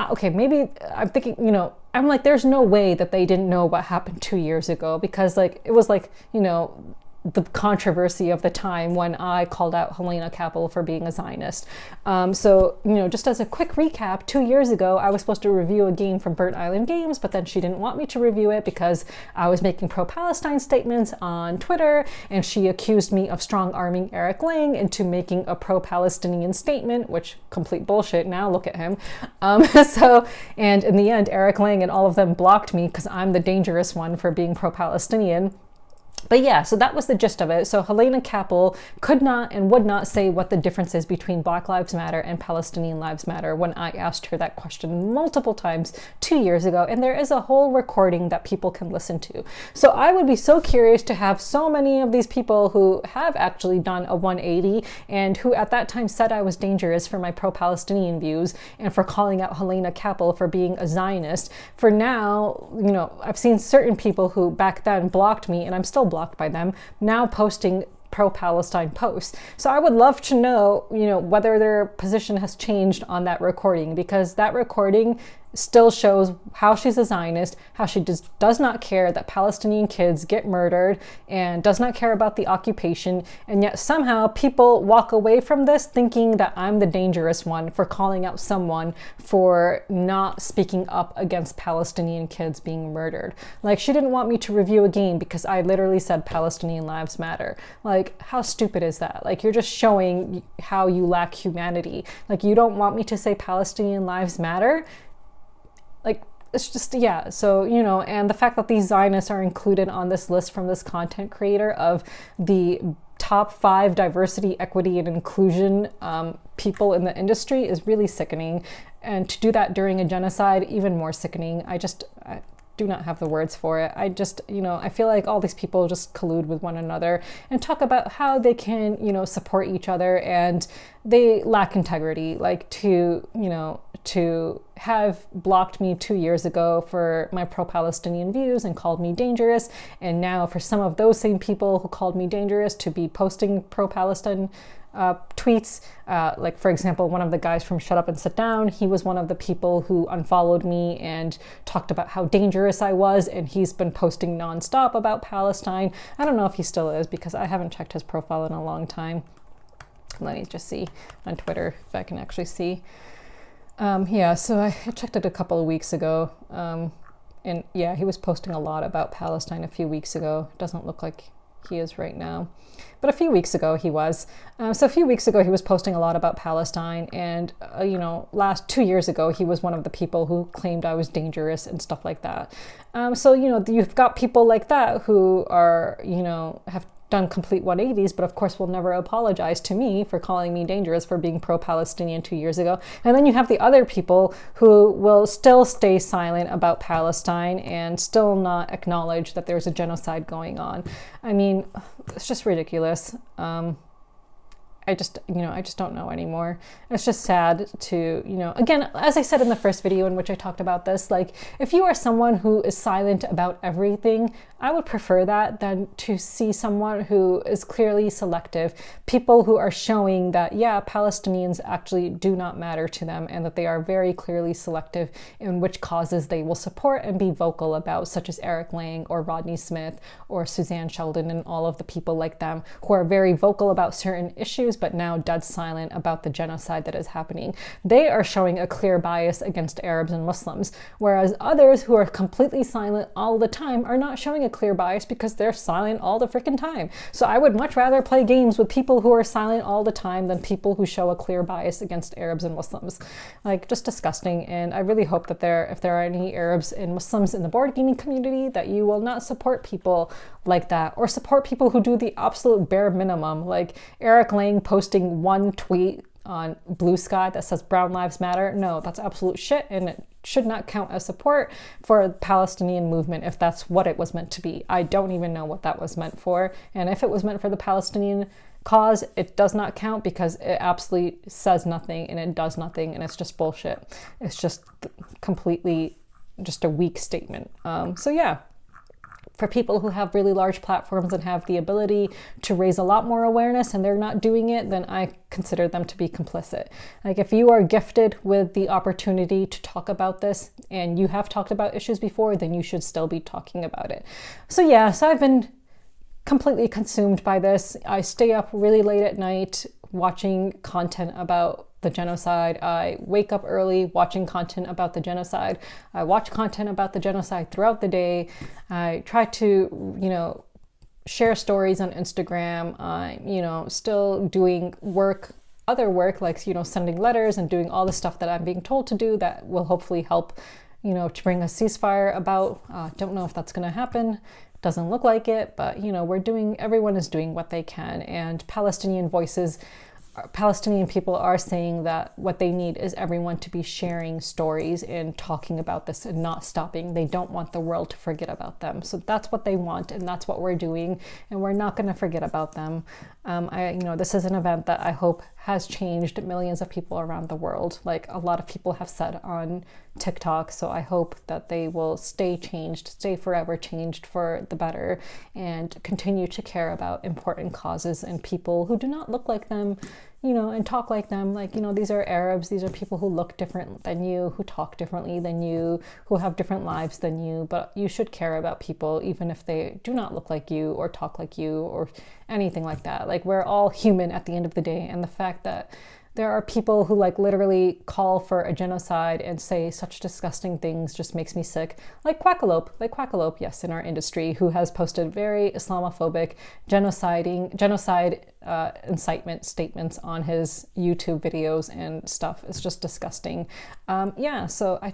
okay, maybe I'm thinking, you know, I'm like, there's no way that they didn't know what happened 2 years ago, because like, it was like, you know, the controversy of the time when I called out Helena Capital for being a Zionist. So, you know, just as a quick recap, 2 years ago, I was supposed to review a game from Burnt Island Games, but then she didn't want me to review it because I was making pro-Palestine statements on Twitter, and she accused me of strong-arming Eric Lang into making a pro-Palestinian statement, which complete bullshit. Now look at him. And in the end, Eric Lang and all of them blocked me because I'm the dangerous one for being pro-Palestinian. But yeah, so that was the gist of it. So Helena Kappel could not and would not say what the difference is between Black Lives Matter and Palestinian Lives Matter when I asked her that question multiple times 2 years ago. And there is a whole recording that people can listen to. So I would be so curious to have so many of these people who have actually done a 180 and who at that time said I was dangerous for my pro-Palestinian views and for calling out Helena Kappel for being a Zionist. For now, you know, I've seen certain people who back then blocked me, and I'm still blocked by them, now posting pro-Palestine posts. So I would love to know, you know, whether their position has changed on that recording, because that recording still shows how she's a Zionist, how she does not care that Palestinian kids get murdered and does not care about the occupation. And yet somehow people walk away from this thinking that I'm the dangerous one for calling out someone for not speaking up against Palestinian kids being murdered. Like, she didn't want me to review a game because I literally said Palestinian lives matter. Like, how stupid is that? Like, you're just showing how you lack humanity. Like, you don't want me to say Palestinian lives matter? Like, it's just, yeah. So, you know, and the fact that these Zionists are included on this list from this content creator of the top 5 diversity, equity, and inclusion people in the industry is really sickening. And to do that during a genocide, even more sickening. I do not have the words for it. I just, you know, I feel like all these people just collude with one another and talk about how they can, you know, support each other, and they lack integrity. Like, to, you know, to have blocked me 2 years ago for my pro-Palestinian views and called me dangerous, and now for some of those same people who called me dangerous to be posting pro-Palestine tweets. Like, for example, one of the guys from Shut Up and Sit Down, he was one of the people who unfollowed me and talked about how dangerous I was, and he's been posting nonstop about Palestine. I don't know if he still is, because I haven't checked his profile in a long time. Let me just see on Twitter if I can actually see. Yeah, so I checked it a couple of weeks ago, and yeah, he was posting a lot about Palestine a few weeks ago. Doesn't look like he is right now, but a few weeks ago he was. So a few weeks ago he was posting a lot about Palestine, and you know, 2 years ago he was one of the people who claimed I was dangerous and stuff like that. So, you know, you've got people like that who are, you know, have done complete 180s, but of course will never apologize to me for calling me dangerous for being pro-Palestinian 2 years ago. And then you have the other people who will still stay silent about Palestine and still not acknowledge that there's a genocide going on. I mean, it's just ridiculous. I just don't know anymore. It's just sad to, you know, again, as I said in the first video in which I talked about this, like, if you are someone who is silent about everything, I would prefer that than to see someone who is clearly selective. People who are showing that, yeah, Palestinians actually do not matter to them, and that they are very clearly selective in which causes they will support and be vocal about, such as Eric Lang or Rodney Smith or Suzanne Sheldon and all of the people like them who are very vocal about certain issues but now dead silent about the genocide that is happening. They are showing a clear bias against Arabs and Muslims, whereas others who are completely silent all the time are not showing a clear bias because they're silent all the freaking time. So I would much rather play games with people who are silent all the time than people who show a clear bias against Arabs and Muslims. Like, just disgusting. And I really hope that if there are any Arabs and Muslims in the board gaming community, that you will not support people like that, or support people who do the absolute bare minimum, like Eric Lang posting one tweet on Blue Sky that says Brown Lives Matter. No, that's absolute shit, and it should not count as support for the Palestinian movement if that's what it was meant to be. I don't even know what that was meant for, and if it was meant for the Palestinian cause, it does not count because it absolutely says nothing and it does nothing, and it's just bullshit. It's just completely just a weak statement. So yeah. For people who have really large platforms and have the ability to raise a lot more awareness and they're not doing it, then I consider them to be complicit. Like, if you are gifted with the opportunity to talk about this and you have talked about issues before, then you should still be talking about it. So yeah, so I've been completely consumed by this. I stay up really late at night watching content about the genocide. I wake up early watching content about the genocide. I watch content about the genocide throughout the day. I try to, you know, share stories on Instagram. I'm, you know, still doing other work, like, you know, sending letters and doing all the stuff that I'm being told to do that will hopefully help, you know, to bring a ceasefire about. Don't know if that's going to happen, doesn't look like it, but everyone is doing what they can, and Palestinian people are saying that what they need is everyone to be sharing stories and talking about this and not stopping. They don't want the world to forget about them. So that's what they want, and that's what we're doing, and we're not going to forget about them. This is an event that I hope has changed millions of people around the world, like a lot of people have said on TikTok. So I hope that they will stay forever changed for the better, and continue to care about important causes and people who do not look like them, and talk like them. Like, these are Arabs, these are people who look different than you, who talk differently than you, who have different lives than you, but you should care about people even if they do not look like you or talk like you or anything like that. Like, we're all human at the end of the day, and the fact that there are people who literally call for a genocide and say such disgusting things just makes me sick. Like Quackalope, yes, in our industry, who has posted very Islamophobic, genocide incitement statements on his YouTube videos and stuff. It's just disgusting. So I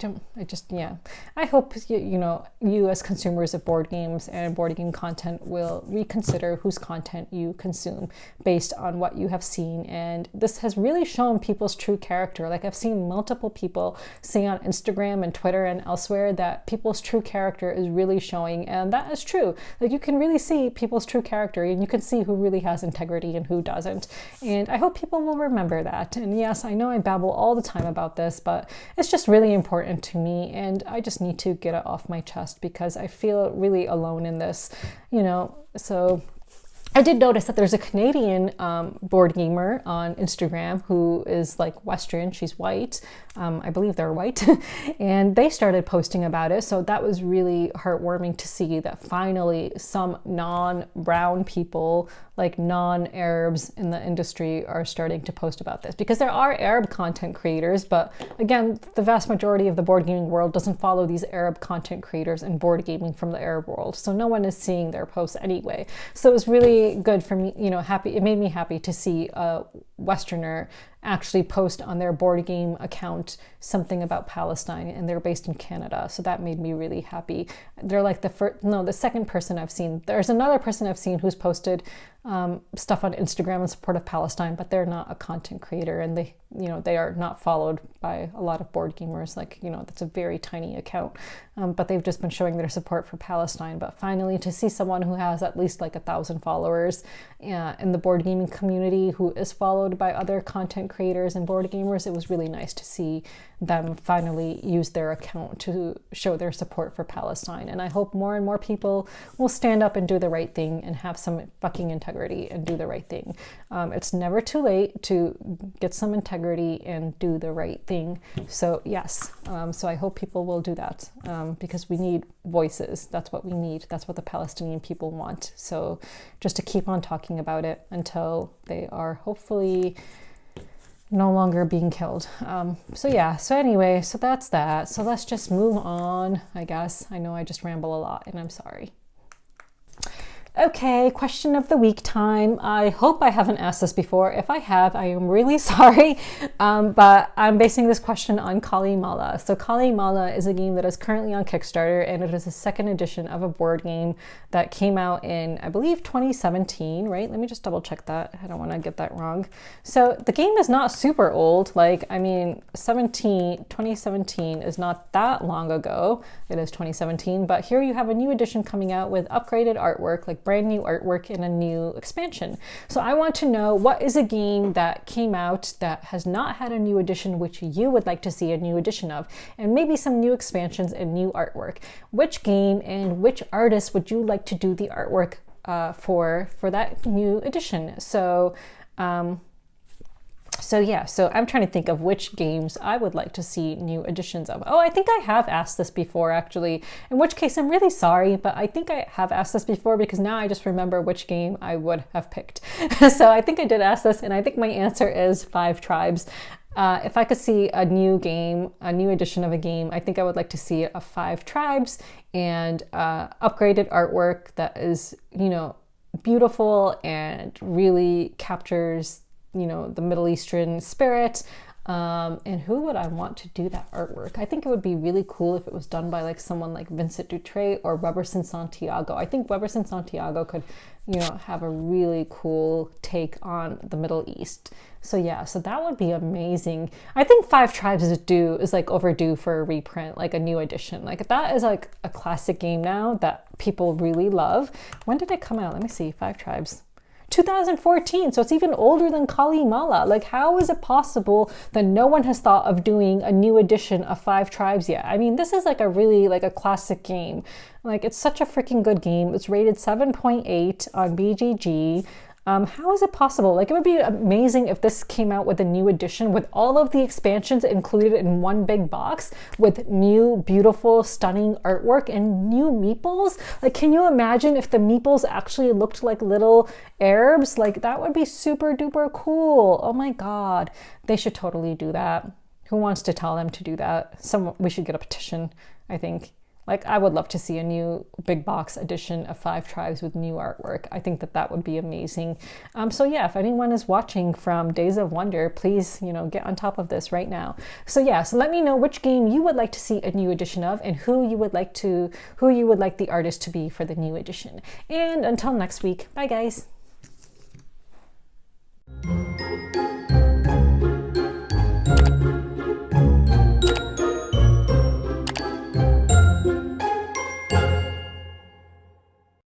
hope you as consumers of board games and board game content will reconsider whose content you consume based on what you have seen. And this has really shown people's true character. Like, I've seen multiple people say on Instagram and Twitter and elsewhere that people's true character is really showing, and that is true. Like, you can really see people's true character, and you can see who really has integrity and who doesn't. And I hope people will remember that. And yes, I know I babble all the time about this, but it's just really important to me, and I just need to get it off my chest because I feel really alone in this, So I did notice that there's a Canadian board gamer on Instagram who is Western. She's white. I believe they're white. And they started posting about it. So that was really heartwarming to see that finally some non-brown people, non-Arabs in the industry, are starting to post about this. Because there are Arab content creators, but again, the vast majority of the board gaming world doesn't follow these Arab content creators and board gaming from the Arab world. So no one is seeing their posts anyway. So it was really good for me, happy. It made me happy to see a Westerner actually post on their board game account something about Palestine, and they're based in Canada. So that made me really happy. They're the second person I've seen. There's another person I've seen who's posted stuff on Instagram in support of Palestine, but they're not a content creator, and they are not followed by a lot of board gamers. That's a very tiny account, but they've just been showing their support for Palestine. But finally, to see someone who has at least 1,000 followers in the board gaming community, who is followed by other content creators and board gamers, it was really nice to see them finally use their account to show their support for Palestine. And I hope more and more people will stand up and do the right thing and have some fucking integrity and do the right thing. It's never too late to get some integrity and do the right thing. So yes, so I hope people will do that, because we need voices. That's what we need. That's what the Palestinian people want. So just to keep on talking about it until they are hopefully no longer being killed. So anyway, so that's that. So let's just move on, I guess. I know I just ramble a lot, and I'm sorry. Okay, question of the week time. I hope I haven't asked this before. If I have, I am really sorry, but I'm basing this question on Calimala. So Calimala is a game that is currently on Kickstarter, and it is a second edition of a board game that came out in, I believe, 2017, right? Let me just double check that. I don't want to get that wrong. So the game is not super old. 2017 is not that long ago. It is 2017, but here you have a new edition coming out with upgraded artwork, brand new artwork and a new expansion. So I want to know, what is a game that came out that has not had a new edition which you would like to see a new edition of, and maybe some new expansions and new artwork? Which game and which artist would you like to do the artwork for that new edition? So I'm trying to think of which games I would like to see new editions of. Oh, I think I have asked this before, actually, in which case I'm really sorry, but I think I have asked this before because now I just remember which game I would have picked. So I think I did ask this, and I think my answer is 5 Tribes. If I could see a new game, a new edition of a game, I think I would like to see a 5 Tribes and upgraded artwork that is, beautiful and really captures the Middle Eastern spirit, And who would I want to do that artwork? I think it would be really cool if it was done by like someone like Vincent Dutrait or Weberson Santiago. I think Weberson Santiago could, you know, have a really cool take on the Middle East. So yeah, so that would be amazing. I think Five Tribes is like overdue for a reprint, like a new edition. Like that is like a classic game now that people really love. When did it come out? Let me see. Five Tribes. 2014, so it's even older than Calimala. Like, how is it possible that no one has thought of doing a new edition of Five Tribes yet? I mean, this is like a really like a classic game. Like, it's such a freaking good game. It's rated 7.8 on BGG. How is it possible? Like, it would be amazing if this came out with a new edition with all of the expansions included in one big box with new, beautiful, stunning artwork and new meeples. Like, can you imagine if the meeples actually looked like little Arabs? Like, that would be super duper cool. Oh my God. They should totally do that. Who wants to tell them to do that? We should get a petition, I think. Like, I would love to see a new big box edition of Five Tribes with new artwork. I think that that would be amazing. So yeah, if anyone is watching from Days of Wonder, please, you know, get on top of this right now. So yeah, so let me know which game you would like to see a new edition of and who you would like the artist to be for the new edition. And until next week, bye guys.